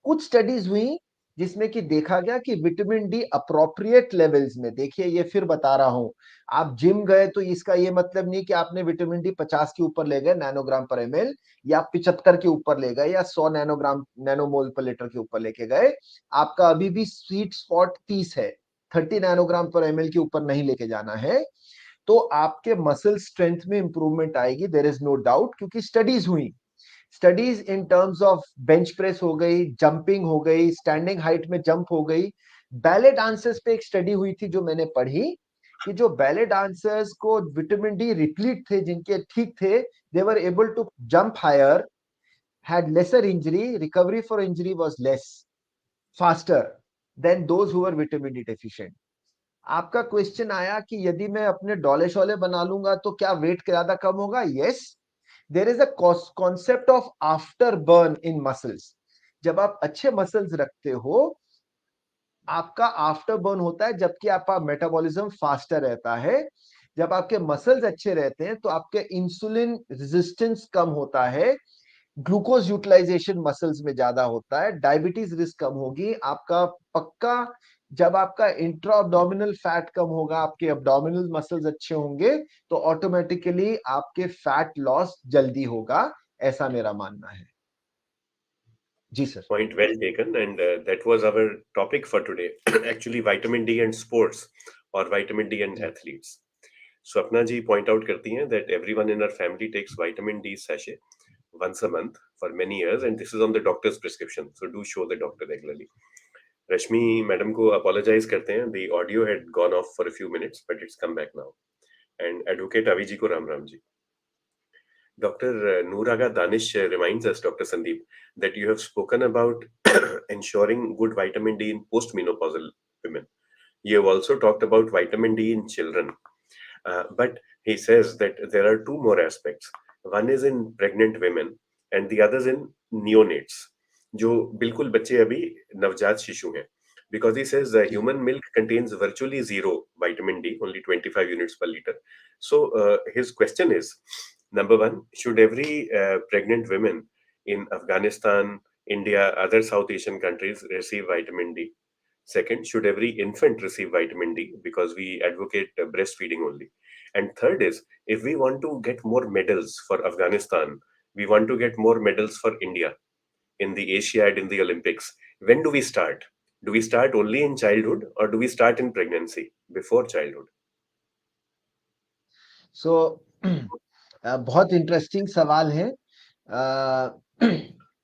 कुछ स्टडीज हुई जिसमें कि देखा गया कि विटामिन डी अप्रोप्रिएट लेवल्स में, देखिए ये फिर बता रहा हूं, आप जिम गए तो इसका ये मतलब नहीं कि आपने विटामिन डी 50 के ऊपर ले गए नैनोग्राम पर एमएल, या 75 के ऊपर ले गए, या 100 नैनोग्राम नैनोमोल पर लीटर के ऊपर लेके गए। आपका अभी भी स्वीट स्पॉट 30 है, 30 नैनोग्राम पर एमएल के ऊपर नहीं लेके जाना है। तो आपके मसल स्ट्रेंथ में इंप्रूवमेंट आएगी, देर इज नो डाउट, क्योंकि स्टडीज हुई। Studies in terms of bench press हो गई, जंपिंग हो गई, स्टैंडिंग हाइट में जंप हो गई। बैले डांसर्स पे एक स्टडी हुई थी जो मैंने पढ़ी, कि जो बैले डांसर्स को विटामिन डी रिप्लीट थे, जिनके ठीक थे, they were able to jump higher, had lesser injury, recovery for injury was less, faster than those who were vitamin D deficient. आपका क्वेश्चन आया कि यदि मैं अपने डोले शोले बना लूंगा तो क्या वेट ज्यादा कम होगा? Yes, there is a concept of after burn in muscles. जब आप अच्छे मसल्स रखते हो, आपका आफ्टर बर्न होता है, जबकि आपका मेटाबॉलिज्म फास्टर रहता है। जब आपके मसल्स अच्छे रहते हैं तो आपके इंसुलिन रेजिस्टेंस कम होता है, ग्लूकोज यूटिलाइजेशन मसल्स में ज्यादा होता है, डायबिटीज रिस्क कम होगी आपका पक्का। जब आपका इंट्रा अब्डोमिनल फैट कम होगा, आपके अब्डोमिनल मसल्स अच्छे होंगे, तो ऑटोमेटिकली आपके फैट लॉस जल्दी होगा, ऐसा मेरा मानना है। जी sir. Point well taken, and that was our topic for today. Actually, vitamin D and sports, or vitamin D and जी athletes. Swapna ji point out करती हैं that everyone in our family takes vitamin D sachet once a month for many years, and this is on the doctor's prescription. So do show the doctor regularly. Rashmi madam को apologize करते हैं. The audio had gone off for a few minutes, but it's come back now. And advocate Avi ji को Ram Ram ji. Dr. Noor Danish reminds us, Dr. Sandeep, that you have spoken about ensuring good vitamin D in postmenopausal women. You have also talked about vitamin D in children. But he says that there are two more aspects. One is in pregnant women and the other is in neonates, जो बिल्कुल बच्चे अभी नवजात शिशु हैं. Because he says ji human milk contains virtually zero vitamin D, only 25 units per liter. So his question is, number one, should every pregnant woman in Afghanistan, India, other South Asian countries receive vitamin D? Second, should every infant receive vitamin D? Because we advocate breastfeeding only. And third is, if we want to get more medals for Afghanistan, we want to get more medals for India in the Asiad, in the Olympics, when do we start? Do we start only in childhood or do we start in pregnancy, before childhood? सो बहुत इंटरेस्टिंग सवाल है।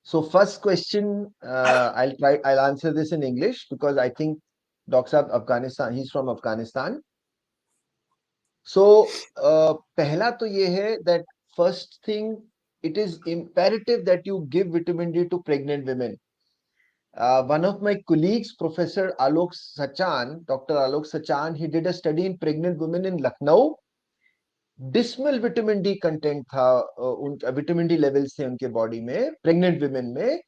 So first question, I'll answer this in English because I think Dr. Saab Afghanistan, he's from Afghanistan. So पहला तो ये है that first thing, it is imperative that you give vitamin D to pregnant women. One of my colleagues, Professor Alok Sachan, Dr. Alok Sachan, he did a study in pregnant women in Lucknow. Dismal vitamin D content था, विटामिन डी लेवल्स थे उनके बॉडी में, प्रेग्नेंट विमेन में।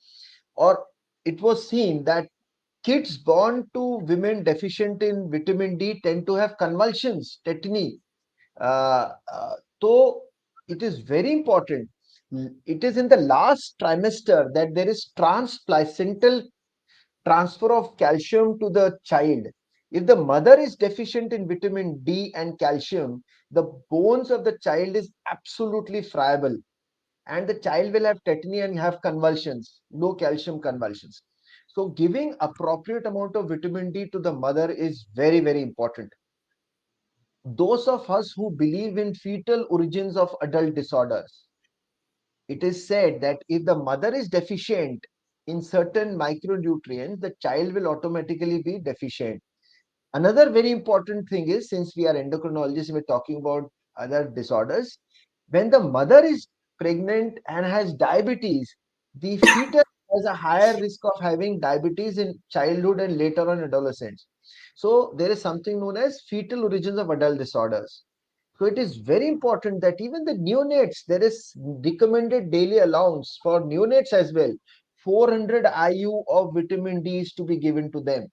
और it was seen that kids born to women deficient in vitamin D tend to have convulsions, tetany. So it is very important. It is in the last trimester that there is transplacental transfer of calcium to the child. If the mother is deficient in vitamin D and calcium, the bones of the child is absolutely friable, and the child will have tetany and have convulsions, low calcium convulsions. So giving appropriate amount of vitamin D to the mother is very, very important. Those of us who believe in fetal origins of adult disorders, it is said that if the mother is deficient in certain micronutrients, the child will automatically be deficient. Another very important thing is, since we are endocrinologists, we're talking about other disorders. When the mother is pregnant and has diabetes, the fetus has a higher risk of having diabetes in childhood and later on adolescence. So there is something known as fetal origins of adult disorders. So it is very important that even the neonates, there is recommended daily allowance for neonates as well. 400 IU of vitamin D is to be given to them.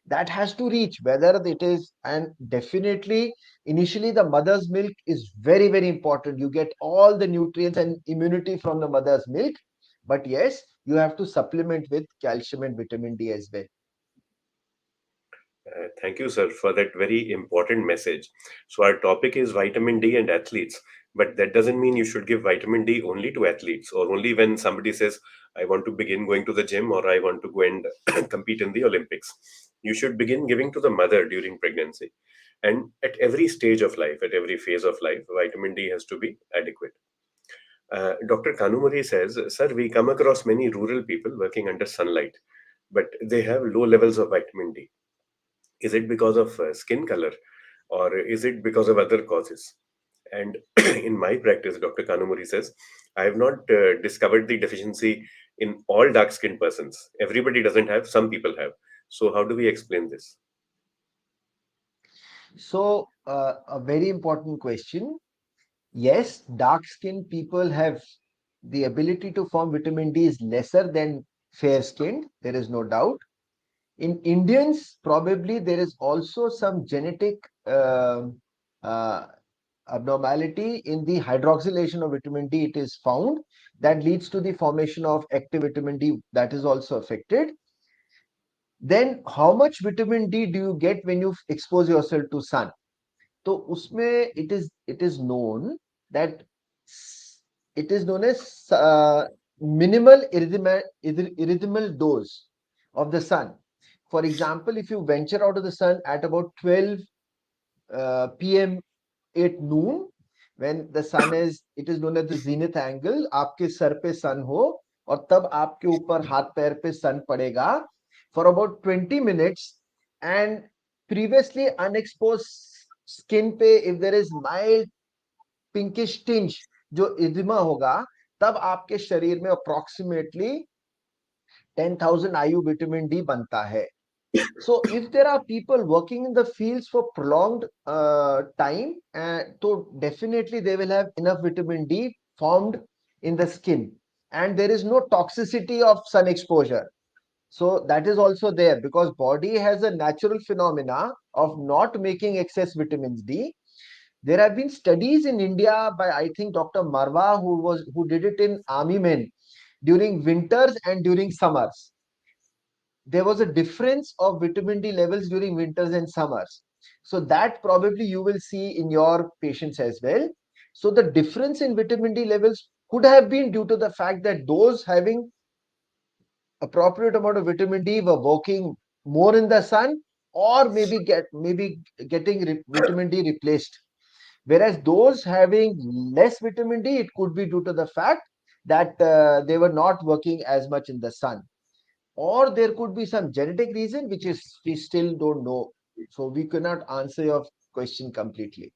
That has to reach, whether it is, and definitely initially the mother's milk is very, very important. You get all the nutrients and immunity from the mother's milk, but yes, you have to supplement with calcium and vitamin D as well. Thank you, sir, for that very important message. So, our topic is vitamin D and athletes, but that doesn't mean you should give vitamin D only to athletes or only when somebody says, I want to begin going to the gym or I want to go and compete in the Olympics. You should begin giving to the mother during pregnancy. And at every stage of life, at every phase of life, vitamin D has to be adequate. Dr. Kanumuri says, sir, we come across many rural people working under sunlight, but they have low levels of vitamin D. Is it because of skin color or is it because of other causes? And in my practice, Dr. Kanumuri says, I have not discovered the deficiency in all dark skinned persons. Everybody doesn't have, some people have. So, how do we explain this? So, a very important question. Yes, dark skinned people have the ability to form vitamin D is lesser than fair skinned, there is no doubt. In Indians, probably there is also some genetic uh, abnormality in the hydroxylation of vitamin D. It is found that leads to the formation of active vitamin D that is also affected. Then, how much vitamin D do you get when you expose yourself to sun? तो उसमें it is known that it is known as minimal erythemal dose of the sun. For example, if you venture out of the sun at about 12 p.m. at noon, when the sun is, it is known as the zenith angle, आपके सर पे sun हो और तब आपके ऊपर हाथ पैर पे sun पड़ेगा for about 20 minutes, and previously unexposed skin पे if there is mild pinkish tinge जो इदिमा होगा, तब आपके शरीर में approximately 10,000 IU vitamin D बनता है. So if there are people working in the fields for prolonged time, so definitely they will have enough vitamin D formed in the skin, and there is no toxicity of sun exposure. So that is also there because body has a natural phenomena of not making excess vitamins D. There have been studies in India by, I think, Dr. Marwa, who did it in army men during winters and during summers. There was a difference of vitamin D levels during winters and summers. So that probably you will see in your patients as well. So the difference in vitamin D levels could have been due to the fact that those having appropriate amount of vitamin D were working more in the sun, or maybe getting vitamin D replaced. Whereas those having less vitamin D, it could be due to the fact that they were not working as much in the sun, or there could be some genetic reason which is we still don't know, so we cannot answer your question completely.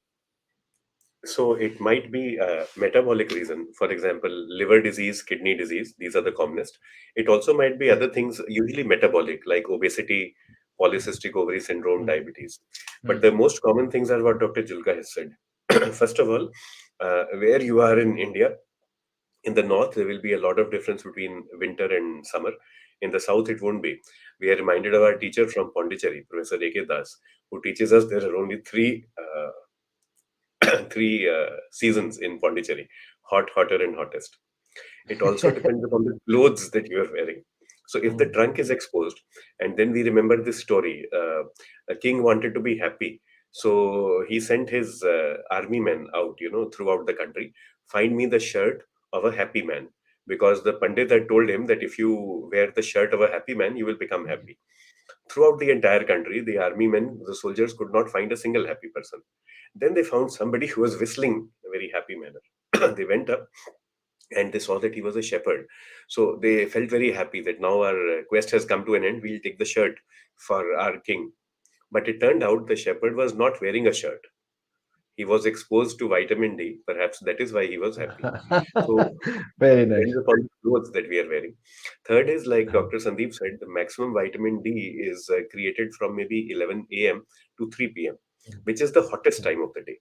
So it might be a metabolic reason, for example, liver disease, kidney disease, these are the commonest. It also might be other Correct. things, usually metabolic, like obesity, polycystic ovary syndrome, Hmm. diabetes. But Hmm. the most common things are what Dr. Julka has said. First of all, where you are in India, in the north, there will be a lot of difference between winter and summer. In the south, it won't be. We are reminded of our teacher from Pondicherry, Professor A.K. Das, who teaches us there are only three seasons in Pondicherry: hot, hotter, and hottest. It also depends upon the clothes that you are wearing. So, if the Hmm. trunk is exposed, and then we remember this story, a king wanted to be happy, so he sent his army men out, throughout the country, find me the shirt of a happy man, because the pandit had told him that if you wear the shirt of a happy man, you will become happy. Throughout the entire country, the army men, the soldiers could not find a single happy person. Then they found somebody who was whistling in a very happy manner. They went up and they saw that he was a shepherd. So they felt very happy that now our quest has come to an end. We'll take the shirt for our king. But it turned out the shepherd was not wearing a shirt. He was exposed to vitamin D. Perhaps that is why he was happy. So Very it nice. depends upon the clothes that we are wearing. Third is, like Dr. Sandeep said, the maximum vitamin D is created from maybe 11 a.m. to 3 p.m., which is the hottest time of the day.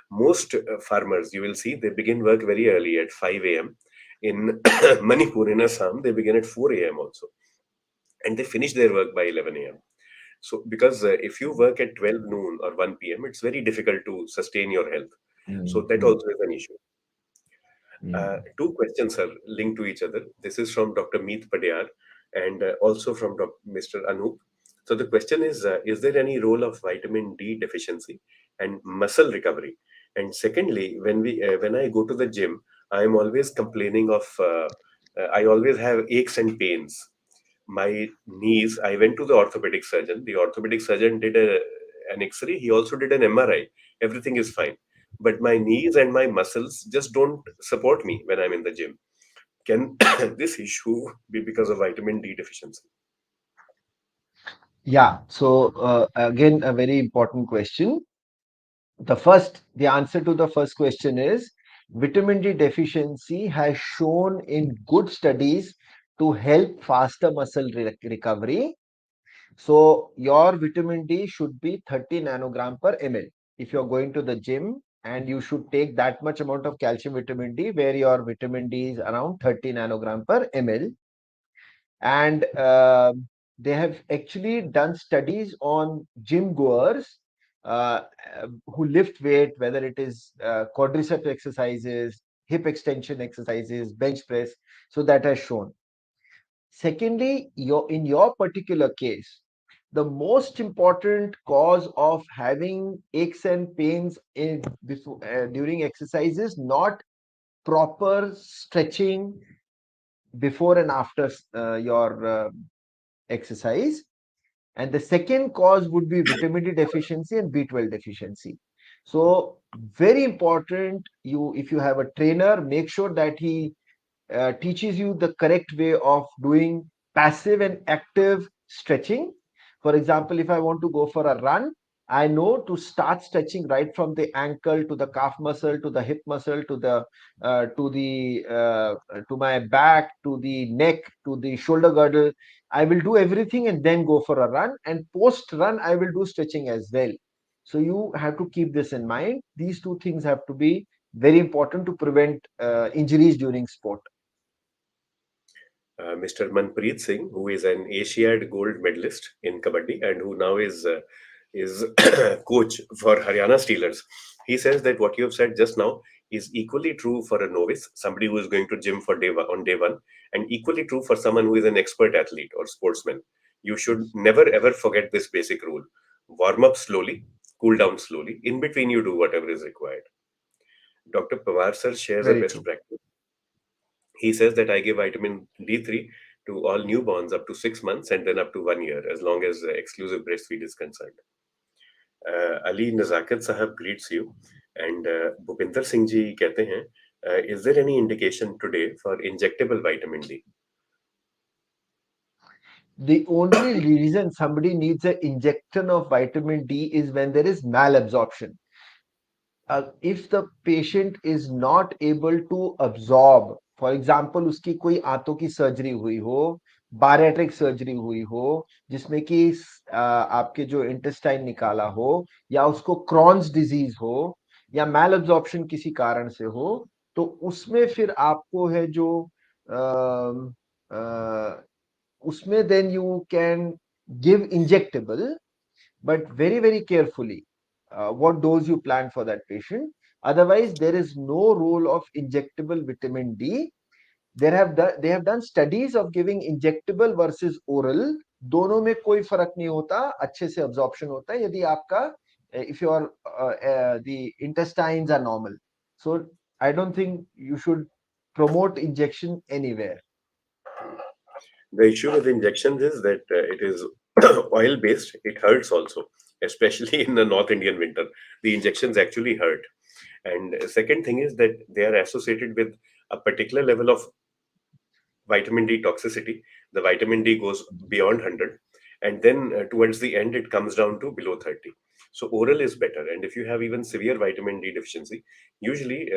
Most farmers, you will see, they begin work very early at 5 a.m. In Manipur, in Assam, they begin at 4 a.m. also, and they finish their work by 11 a.m. So, because if you work at 12 noon or 1 p.m., it's very difficult to sustain your health. So, that Mm, also is an issue. mm. Two questions are linked to each other. This is from Dr. Meet Padiyar and also from Mr. Anup. So the question is there any role of vitamin D deficiency and muscle recovery? And secondly, when I go to the gym, I am always complaining of I always have aches and pains. My knees. I went to the orthopedic surgeon. The orthopedic surgeon did an X-ray. He also did an MRI. Everything is fine, but my knees and my muscles just don't support me when I'm in the gym. Can this issue be because of vitamin D deficiency? Yeah, so again, a very important question. The answer to the first question is vitamin D deficiency has shown in good studies to help faster muscle recovery. So your vitamin D should be 30 nanogram per ml. If you're going to the gym, and you should take that much amount of calcium vitamin D, where your vitamin D is around 30 nanogram per ml. And they have actually done studies on gym goers uh, who lift weight, whether it is quadricep exercises, hip extension exercises, bench press. So that has shown. Secondly, in your particular case, the most important cause of having aches and pains during exercise is not proper stretching before and after your exercise. And the second cause would be vitamin D deficiency and B12 deficiency. So very important, if you have a trainer, make sure that he teaches you the correct way of doing passive and active stretching. For example, if I want to go for a run, I know to start stretching right from the ankle to the calf muscle to the hip muscle to my back to the neck to the shoulder girdle. I will do everything and then go for a run. And post run, I will do stretching as well. So you have to keep this in mind. These two things have to be very important to prevent injuries during sport. Mr. Manpreet Singh, who is an Asiad gold medalist in kabaddi and who now is coach for Haryana Steelers. He says that what you have said just now is equally true for a novice, somebody who is going to gym for on day one, and equally true for someone who is an expert athlete or sportsman. You should never ever forget this basic rule: warm up slowly, cool down slowly. In between, you do whatever is required. Dr. Pawar sir shares a Very best true. practice. He says that I give vitamin D3 to all newborns up to 6 months and then up to 1 year, as long as exclusive breastfeed is concerned. Ali Nazakat Sahab greets you, and Bhupinder Singh ji कहते हैं, is there any indication today for injectable vitamin D? The only reason somebody needs an injection of vitamin D is when there is malabsorption. If the patient is not able to absorb, for example, उसकी कोई आंतों की सर्जरी हुई हो, बारेट्रिक सर्जरी हुई हो, जिसमें कि आपके जो इंटेस्टाइन निकाला हो, या उसको क्रॉन्स डिजीज हो, या मैल एब्जॉर्प्शन किसी कारण से हो, तो उसमें फिर आपको है जो उसमें then you can give injectable, but very very carefully what dose you plan for that patient. Otherwise there is no role of injectable vitamin D. They have done studies of giving injectable versus oral. दोनों में कोई फर्क नहीं होता, अच्छे से absorption होता है यदि आपका if your the intestines are normal. So I don't think you should promote injection anywhere. The issue with injections is that it is oil based. It hurts also, especially in the North Indian winter. The injections actually hurt. And second thing is that they are associated with a particular level of vitamin D toxicity. The vitamin D goes beyond 100, and then towards the end, it comes down to below 30. So, oral is better. And if you have even severe vitamin D deficiency, usually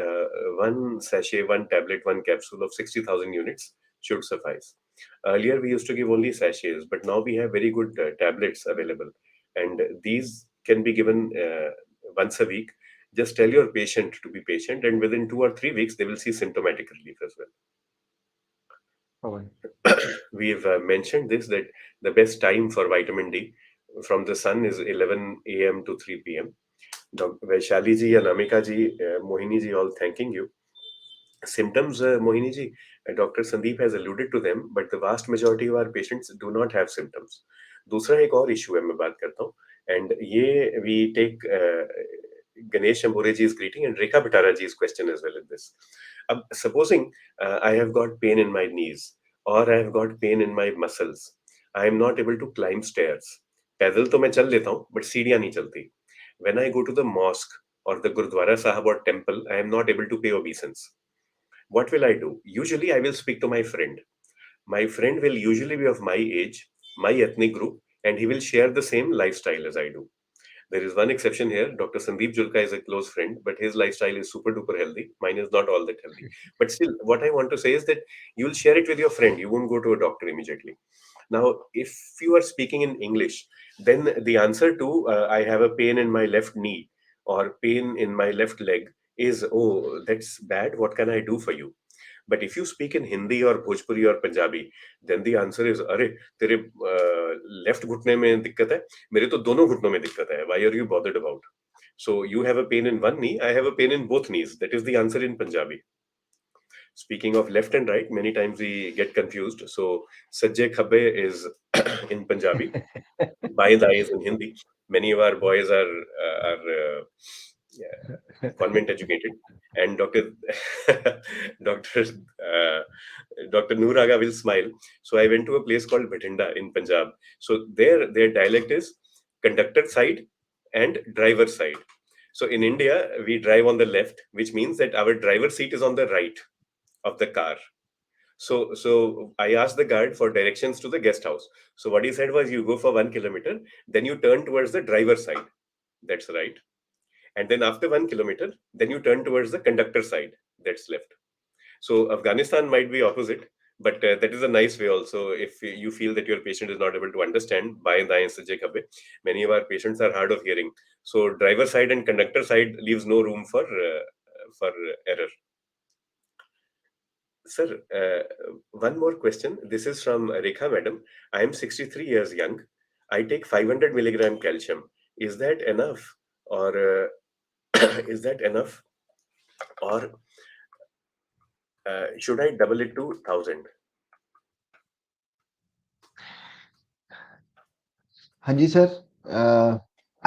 one sachet, one tablet, one capsule of 60,000 units should suffice. Earlier, we used to give only sachets, but now we have very good tablets available. And these can be given once a week. Just tell your patient to be patient, and within 2 or 3 weeks, they will see symptomatic relief as well. We've mentioned this, that the best time for vitamin D from the sun is 11 a.m. to 3 p.m. Dr. Vaishali ji, Anamika ji, Mohini ji, all thanking you. Symptoms, Mohini ji, Dr. Sandeep has alluded to them, but the vast majority of our patients do not have symptoms. दूसरा एक और इशू है, मैं बात करता हूँ, and ये we take Ganesh Ambore ji's greeting and Rekha Bhatara ji's question as well in this. अब supposing I have got pain in my knees or I have got pain in my muscles, I am not able to climb stairs. पैदल तो मैं चल लेता हूँ, but सीढ़ियाँ नहीं चलती. When I go to the mosque or the Gurdwara Sahib or temple, I am not able to pay obeisance. What will I do? Usually, I will speak to my friend. My friend will usually be of my age, my ethnic group, and he will share the same lifestyle as I do. There is one exception here. Dr. Sandeep Julka is a close friend, but his lifestyle is super duper healthy. Mine is not all that healthy. But still, what I want to say is that you'll share it with your friend. You won't go to a doctor immediately. Now, if you are speaking in English, then the answer to I have a pain in my left knee or pain in my left leg is, oh, that's bad. What can I do for you? But if you speak in Hindi or Bhojpuri or Punjabi, then the answer is, अरे तेरे लेफ्ट घुटने में दिक्कत है, मेरे तो दोनों घुटनों में दिक्कत है. Why are you bothered about? So you have a pain in one knee, I have a pain in both knees. That is the answer in Punjabi. Speaking of left and right, many times we get confused. So Sajje Khabbe is in Punjabi, Baएं दाएं is in Hindi. Many of our boys are yeah, convent educated, and Doctor uh, Dr. Noor Aga will smile. So I went to a place called Bhatinda in Punjab. So their dialect is conductor side and driver side. So in India, we drive on the left, which means that our driver seat is on the right of the car. So I asked the guard for directions to the guest house. So what he said was, you go for 1 kilometer, then you turn towards the driver side. That's right. And then after 1 kilometer, then you turn towards the conductor side. That's left. So Afghanistan might be opposite, but that is a nice way also. If you feel that your patient is not able to understand, baएं दाएं सज्जे खब्बे, many of our patients are hard of hearing. So driver side and conductor side leaves no room for error. Sir, one more question. This is from Rekha Madam. I am 63 years young. I take 500 milligram calcium. Is that enough, or is that enough, or should I double it to 1000? हाँ जी सर,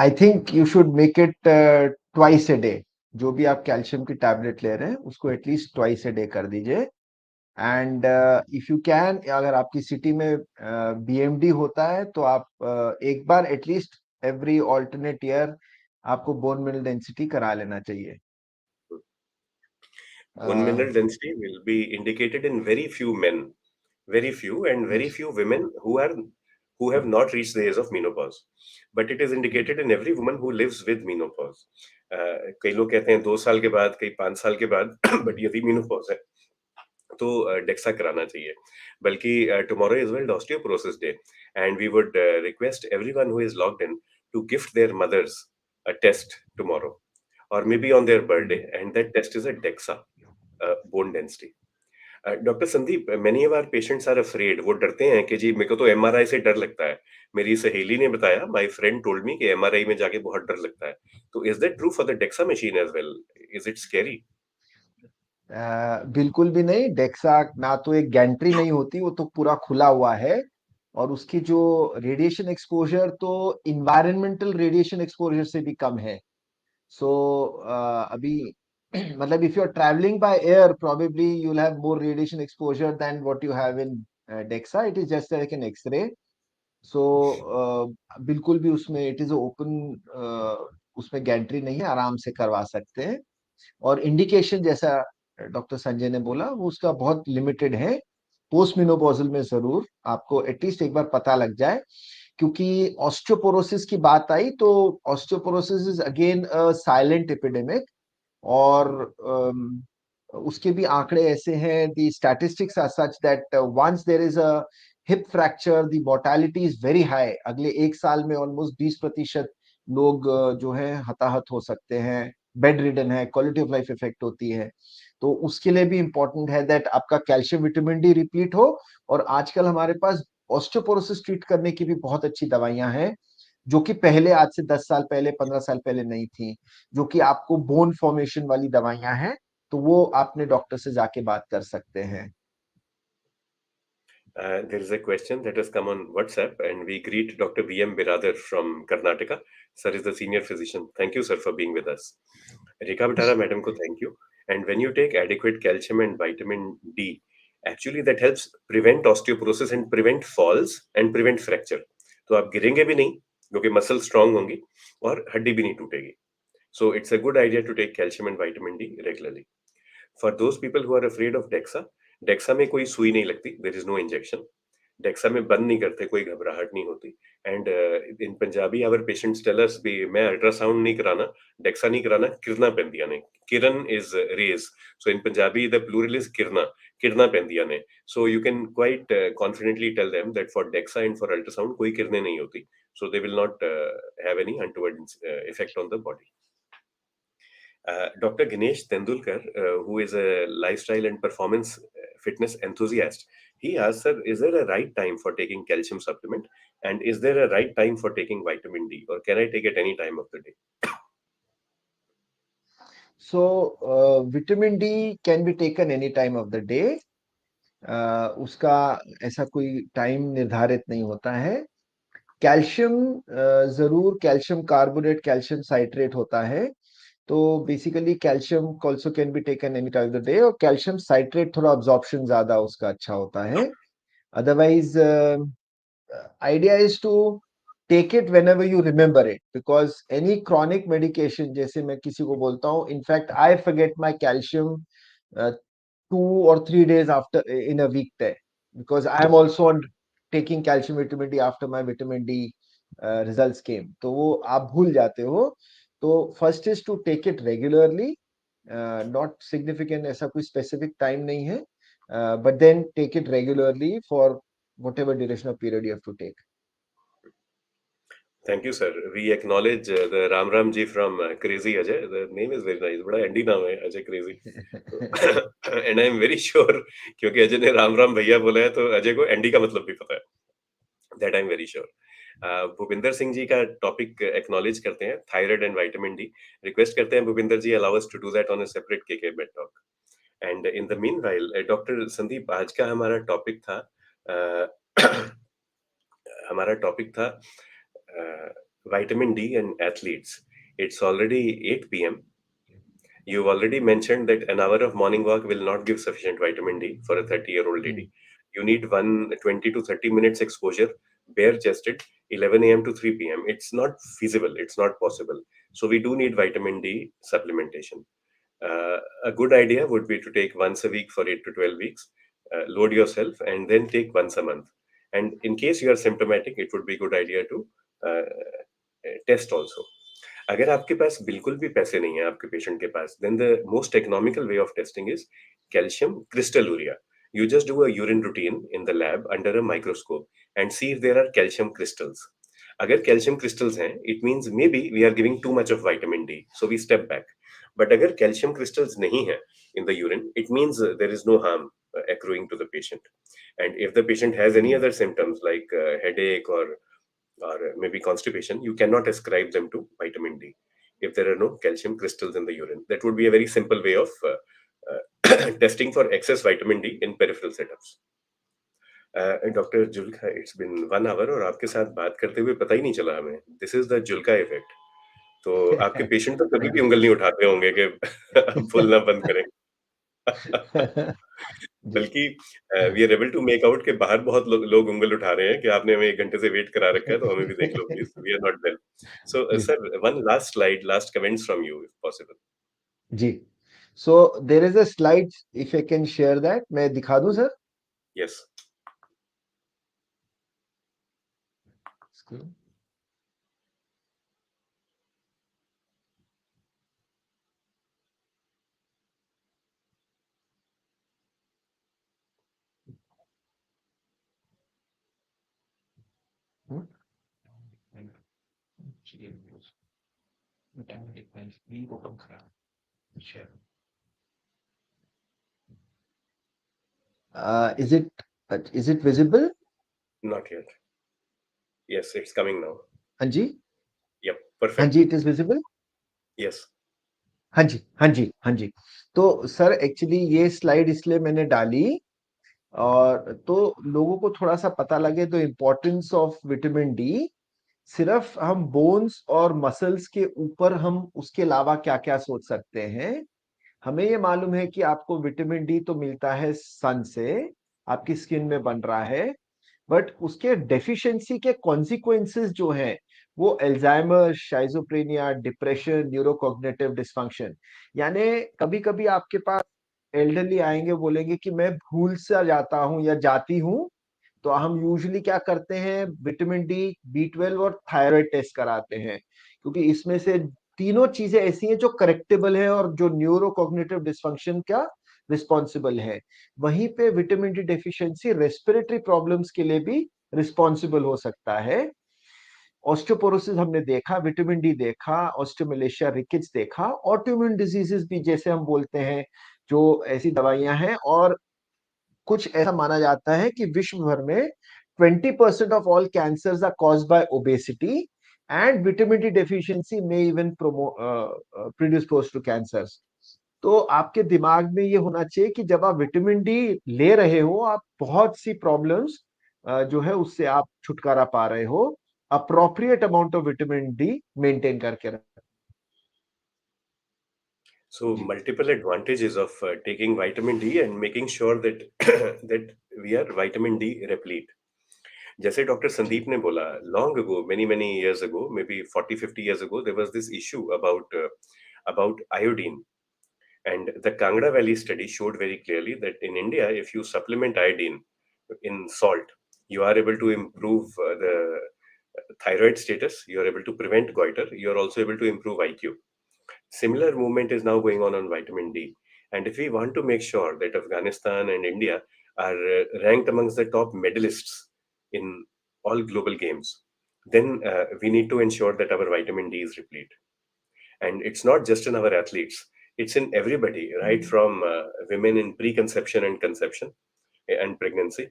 I think you should make it twice a day. जो भी आप कैल्शियम की टैबलेट ले रहे हैं उसको एटलीस्ट ट्वाइस ए डे कर दीजिए. एंड इफ यू कैन, अगर आपकी सिटी में बीएमडी होता है तो आप एक बार एटलीस्ट एवरी ऑल्टरनेट ईयर आपको बोन मिनरल डेंसिटी करा लेना चाहिए. Bone mineral density will be indicated in very few men, very few, and very few women who have not reached the age of menopause. But it is indicated in every woman who lives with menopause. कई लोग कहते हैं 2 साल के बाद, कई 5 साल के बाद, but यदि menopause है तो डेक्सा कराना चाहिए. बल्कि tomorrow is World Osteoporosis Day, and we would request everyone who is logged in to gift their mothers a test tomorrow, or maybe on their birthday, and that test is a DEXA, bone density. Doctor Sandeep, many of our patients are afraid. वो डरते हैं कि जी मेरे को तो एमआरआई से डर लगता है. मेरी सहेली ने बताया, my friend told me कि एमआरआई में जाके बहुत डर लगता है. तो is that true for the DEXA machine as well? Is it scary? बिल्कुल भी नहीं. डेक्सा ना तो एक गैंट्री नहीं होती, वो तो पूरा खुला हुआ है. और उसकी जो रेडिएशन एक्सपोजर तो इन्वायरमेंटल रेडिएशन एक्सपोजर से भी कम है. सो अभी मतलब if you're traveling by air, probably you'll have more radiation exposure than what you have in DEXA. It is just like an X-ray. So बिल्कुल भी उसमें it is open, उसमें गैंट्री नहीं है, आराम से करवा सकते हैं. और इंडिकेशन जैसा डॉक्टर संजय ने बोला वो उसका बहुत लिमिटेड है. पोस्ट मिनोपॉजल में जरूर आपको एटलीस्ट एक बार पता लग जाए, क्योंकि ऑस्टियोपोरोसिस की बात आई तो osteoporosis is again a silent epidemic. और उसके भी आंकड़े ऐसे हैं, the statistics are such that once there is a hip fracture the mortality is very high. अगले एक साल में ऑलमोस्ट 20% लोग जो है हताहत हो सकते हैं, बेड रिडन है, क्वालिटी ऑफ लाइफ इफेक्ट होती है. तो उसके लिए भी इंपॉर्टेंट है दैट आपका कैल्शियम विटामिन डी रिपीट हो। और आजकल हमारे पास ऑस्टियोपोरोसिस ट्रीट करने की भी बहुत अच्छी दवाइयां हैं, जो कि पहले आज से 10 साल पहले 15 साल पहले नहीं थी, जो कि आपको बोन फॉर्मेशन वाली दवाइयां हैं। तो वो आपने डॉक्टर से जाके बात कर सकते हैं। There is a question that has come on WhatsApp, and we greet Dr. B.M. Biradar from Karnataka. Sir is the senior physician. Thank you, sir, for being with us. Rekha Bitara, madam, ko thank you. And when you take adequate calcium and vitamin D, actually that helps prevent osteoporosis and prevent falls and prevent fracture. तो आप गिरेंगे भी नहीं, क्योंकि मसल स्ट्रांग होंगी और हड्डी भी नहीं टूटेगी. So it's a good idea to take calcium and vitamin D regularly. For those people who are afraid of DEXA, DEXA में कोई सुई नहीं लगती, there is no injection. DEXA में बंद नहीं करते, कोई घबराहट नहीं होती. And in Punjabi our patients tell us भी मैं अल्ट्रासाउंड नहीं कराना, डेक्सा नहीं कराना, किरना पैंदियां ने. किरण is rays, so in Punjabi the plural is किरना, किरना पैंदियां ने. So you can quite confidently tell them that for DEXA and for ultrasound कोई किरणें नहीं होती, so they will not have any untoward effect on the body. Dr. Ganesh Tendulkar, who is a lifestyle and performance fitness enthusiast, he asks, sir, is there a right time for taking calcium supplement? And is there a right time for taking vitamin D? Or can I take it any time of the day? So vitamin D can be taken any time of the day. उसका ऐसा कोई टाइम निर्धारित नहीं होता है। कैल्शियम जरूर, कैल्शियम कार्बोनेट, कैल्शियम साइट्रेट होता है। तो basically calcium also can be taken any time of the day, और कैल्शियम साइट्रेट थोड़ा अब्जॉर्प्शन ज्यादा उसका अच्छा होता है। Otherwise idea is to take it whenever you remember it, because any chronic medication, जैसे मैं किसी को बोलता हूँ, in fact I forget my calcium 2 or 3 days after in a week day, because I am also on taking calcium vitamin D after my vitamin D results came. तो वो आप भूल जाते हो। तो first is to take it regularly, not significant, ऐसा कोई specific time नहीं है, but then take it regularly for whatever duration of period you have to take. Thank you, sir. We acknowledge the Ram Ram ji from Crazy Ajay. The name is very nice. बड़ा एंडी नाम है Ajay crazy. And I am very sure क्योंकि अजय ने राम राम भैया बोला है, तो अजय को एंडी का मतलब भी पता है. That I am very sure. Bhupinder Singh जी का टॉपिक एक्नॉलेज करते हैं, thyroid and vitamin D. Request करते हैं Bhupinder ji, allow us to do that on a separate KK bed talk. And in the meanwhile, doctor Sandeep, आज का हमारा टॉपिक था हमारा टॉपिक था vitamin D and athletes. It's already 8 p.m. You've already mentioned that an hour of morning walk will not give sufficient vitamin D for a 30-year-old lady. You need 120 to 30 minutes exposure, bare chested, 11 a.m. to 3 p.m. It's not feasible, it's not possible. So we do need vitamin D supplementation. A good idea would be to take once a week for 8 to 12 weeks, load yourself, and then take once a month. And in case you are symptomatic, it would be a good idea to test also. अगर आपके पास बिल्कुल भी पैसे नहीं है आपके पेशेंट के पास, then the most economical way of testing is calcium crystalluria. You just do a urine routine in the lab under a microscope and see if there are calcium crystals. अगर calcium crystals हैं, it means maybe we are giving too much of vitamin D, so we step back. But अगर calcium crystals नहीं है in the urine, it means there is no harm accruing to the patient. And if the patient has any other symptoms like headache or maybe constipation, you cannot ascribe them to vitamin D if there are no calcium crystals in the urine. That would be a very simple way of testing for excess vitamin D in peripheral setups. Doctor Julka, it's been 1 hour और आपके साथ बात करते हुए पता ही नहीं चला हमें. This is the Julka effect. तो आपके पेशेंट तो कभी भी उंगल नहीं उठाते होंगे कि बोलना बंद करें. बल्कि we are able to make out के बाहर बहुत लोग उंगल उठा रहे हैं कि आपने हमें 1 घंटे से वेट करा रखा है, तो हमें भी देख लो please. We are not well. So जी sir, one last slide, last comments from you if possible. जी। So there is a slide, if I can share that, मैं दिखा दूं sir? Yes. Is it visible? Not yet. Yes, it's coming now. हाँ जी, Yep, हाँ जी, perfect. it is visible. Yes. हाँ जी, हाँ जी, हाँ जी। तो सर एक्चुअली ये स्लाइड इसलिए मैंने डाली और तो लोगों को थोड़ा सा पता लगे the importance of vitamin D. सिर्फ हम बोन्स और मसल्स के ऊपर हम उसके अलावा क्या क्या सोच सकते हैं। हमें ये मालूम है कि आपको विटामिन डी तो मिलता है सन से, आपकी स्किन में बन रहा है, बट उसके डेफिशिएंसी के कॉन्सिक्वेंसेस जो हैं वो एल्जाइमर, शाइजोफ्रेनिया, डिप्रेशन, न्यूरोकॉग्निटिव डिसफंक्शन। यानी कभी कभी आपके पास एल्डरली आएंगे, बोलेंगे कि मैं भूल से जाता हूं या जाती हूं, तो हम यूजुअली क्या करते हैं, विटामिन डी, बी 12 और थायराइड टेस्ट कराते हैं, क्योंकि इसमें से तीनों चीजें ऐसी हैं जो करेक्टेबल है और जो न्यूरोकॉग्निटिव डिसफंक्शन का रिस्पॉन्सिबल है। वहीं पे vitamin D deficiency respiratory problems के लिए भी रिस्पॉन्सिबल हो सकता है। ऑस्टियोपोरोसिस हमने देखा, विटामिन डी देखा, ऑस्टियोमलेशिया रिकेट्स देखा, ऑटोइम्यून डिजीजेस भी जैसे हम बोलते हैं, जो ऐसी दवाइयां हैं। और कुछ ऐसा माना जाता है कि विश्व भर में 20% of all cancers are caused by obesity and vitamin D deficiency में इवन प्रोड्यूस टू कैंसर्स। तो आपके दिमाग में ये होना चाहिए कि जब आप विटामिन डी ले रहे हो, आप बहुत सी प्रॉब्लम्स जो है उससे आप छुटकारा पा रहे हो, appropriate amount of vitamin D maintain करके रखें। So ji multiple advantages of taking vitamin D and making sure that that we are vitamin D replete. जैसे डॉक्टर जी संदीप ने बोला, long ago, many years ago, maybe 40-50 years ago, there was this issue about iodine. And the Kangra Valley study showed very clearly that in India, if you supplement iodine in salt, you are able to improve the thyroid status, you are able to prevent goiter, you are also able to improve IQ. Similar movement is now going on vitamin D. And if we want to make sure that Afghanistan and India are ranked amongst the top medalists in all global games, then we need to ensure that our vitamin D is replete. And it's not just in our athletes, it's in everybody, right from women in preconception and conception and pregnancy,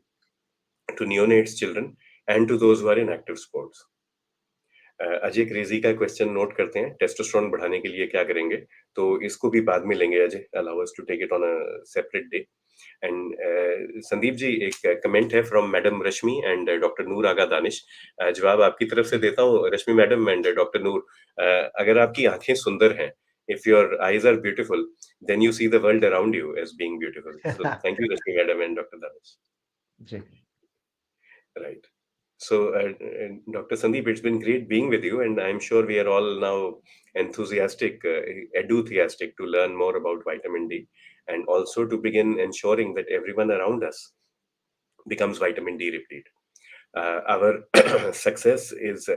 to neonates children, and to those who are in active sports. Ajay crazy का क्वेश्चन नोट करते हैं, टेस्टोस्टेरोन बढ़ाने के लिए क्या करेंगे? तो इसको भी बाद में लेंगे Ajay, allow us to take it on a separate day. And Sandeep ji, एक कमेंट है from madam Rashmi and doctor Noor Agha Danish. जवाब आपकी तरफ से देता हूँ Rashmi madam and doctor Noor. अगर आपकी आंखें सुंदर हैं, if your eyes are beautiful, then you see the world around you as being beautiful. So thank you Rashmi madam and Dr. Danish. Ji Right. So, Dr. Sandeep, it's been great being with you, and I'm sure we are all now enthusiastic, enthusiastic to learn more about vitamin D, and also to begin ensuring that everyone around us becomes vitamin D replete. Our success is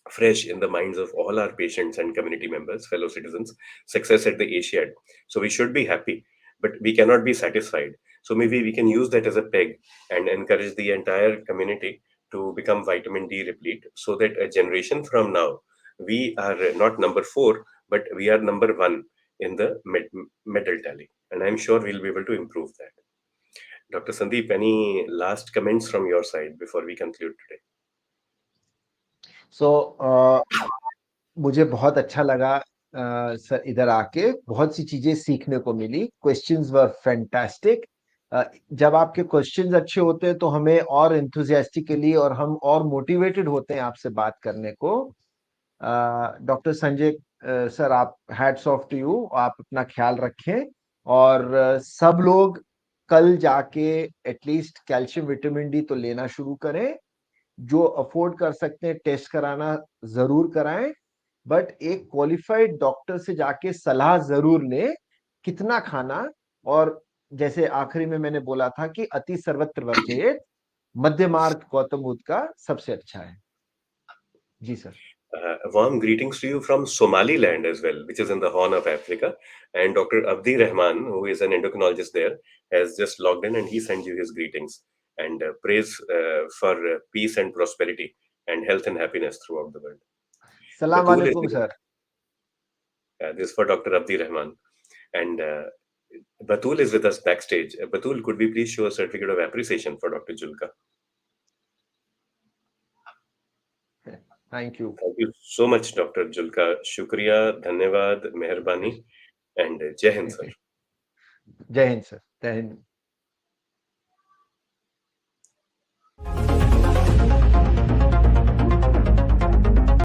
fresh in the minds of all our patients and community members, fellow citizens. Success at the Asiad. So we should be happy, but we cannot be satisfied. So maybe we can use that as a peg and encourage the entire community to become vitamin D replete, so that a generation from now, we are not number four, but we are number one in the medal tally. And I'm sure we'll be able to improve that. Dr. Sandeep, any last comments from your side before we conclude today? सो मुझे बहुत अच्छा लगा सर, इधर आके बहुत सी चीजें सीखने को मिली। Questions were fantastic. जब आपके क्वेश्चंस अच्छे होते हैं तो हमें और एंथुसियास्टिकली और हम और मोटिवेटेड होते हैं आपसे बात करने को। डॉक्टर संजय सर, आप हैट्स ऑफ टू यू, आप अपना ख्याल रखें। और सब लोग कल जाके एटलीस्ट कैल्शियम विटामिन डी तो लेना शुरू करें। जो अफोर्ड कर सकते हैं टेस्ट कराना जरूर कराएं, बट एक क्वालिफाइड डॉक्टर से जाके सलाह जरूर लें कितना खाना। और जैसे आखिरी में मैंने बोला था कि अति सर्वत्र वर्जेत, मध्य मार्ग गौतम बुद्ध का सबसे अच्छा है। जी sir. Warm greetings to you from Somaliland as well, which is in the Horn of Africa. And Dr. Abdi Rahman, who is an endocrinologist there, has just logged in and he sends you his greetings and praise for peace and prosperity and health and happiness throughout the world. सलाम Batul is वालेकुम sir. this is for Dr. Abdi Rahman. And Batul is with us backstage. Batul, could we please show a certificate of appreciation for Dr. Julka? Thank you. Thank you so much, Dr. Julka. Shukriya, Dhanyavad, Meherbani, and Jai Hind, sir. जय हिंद सर, जय हिंद।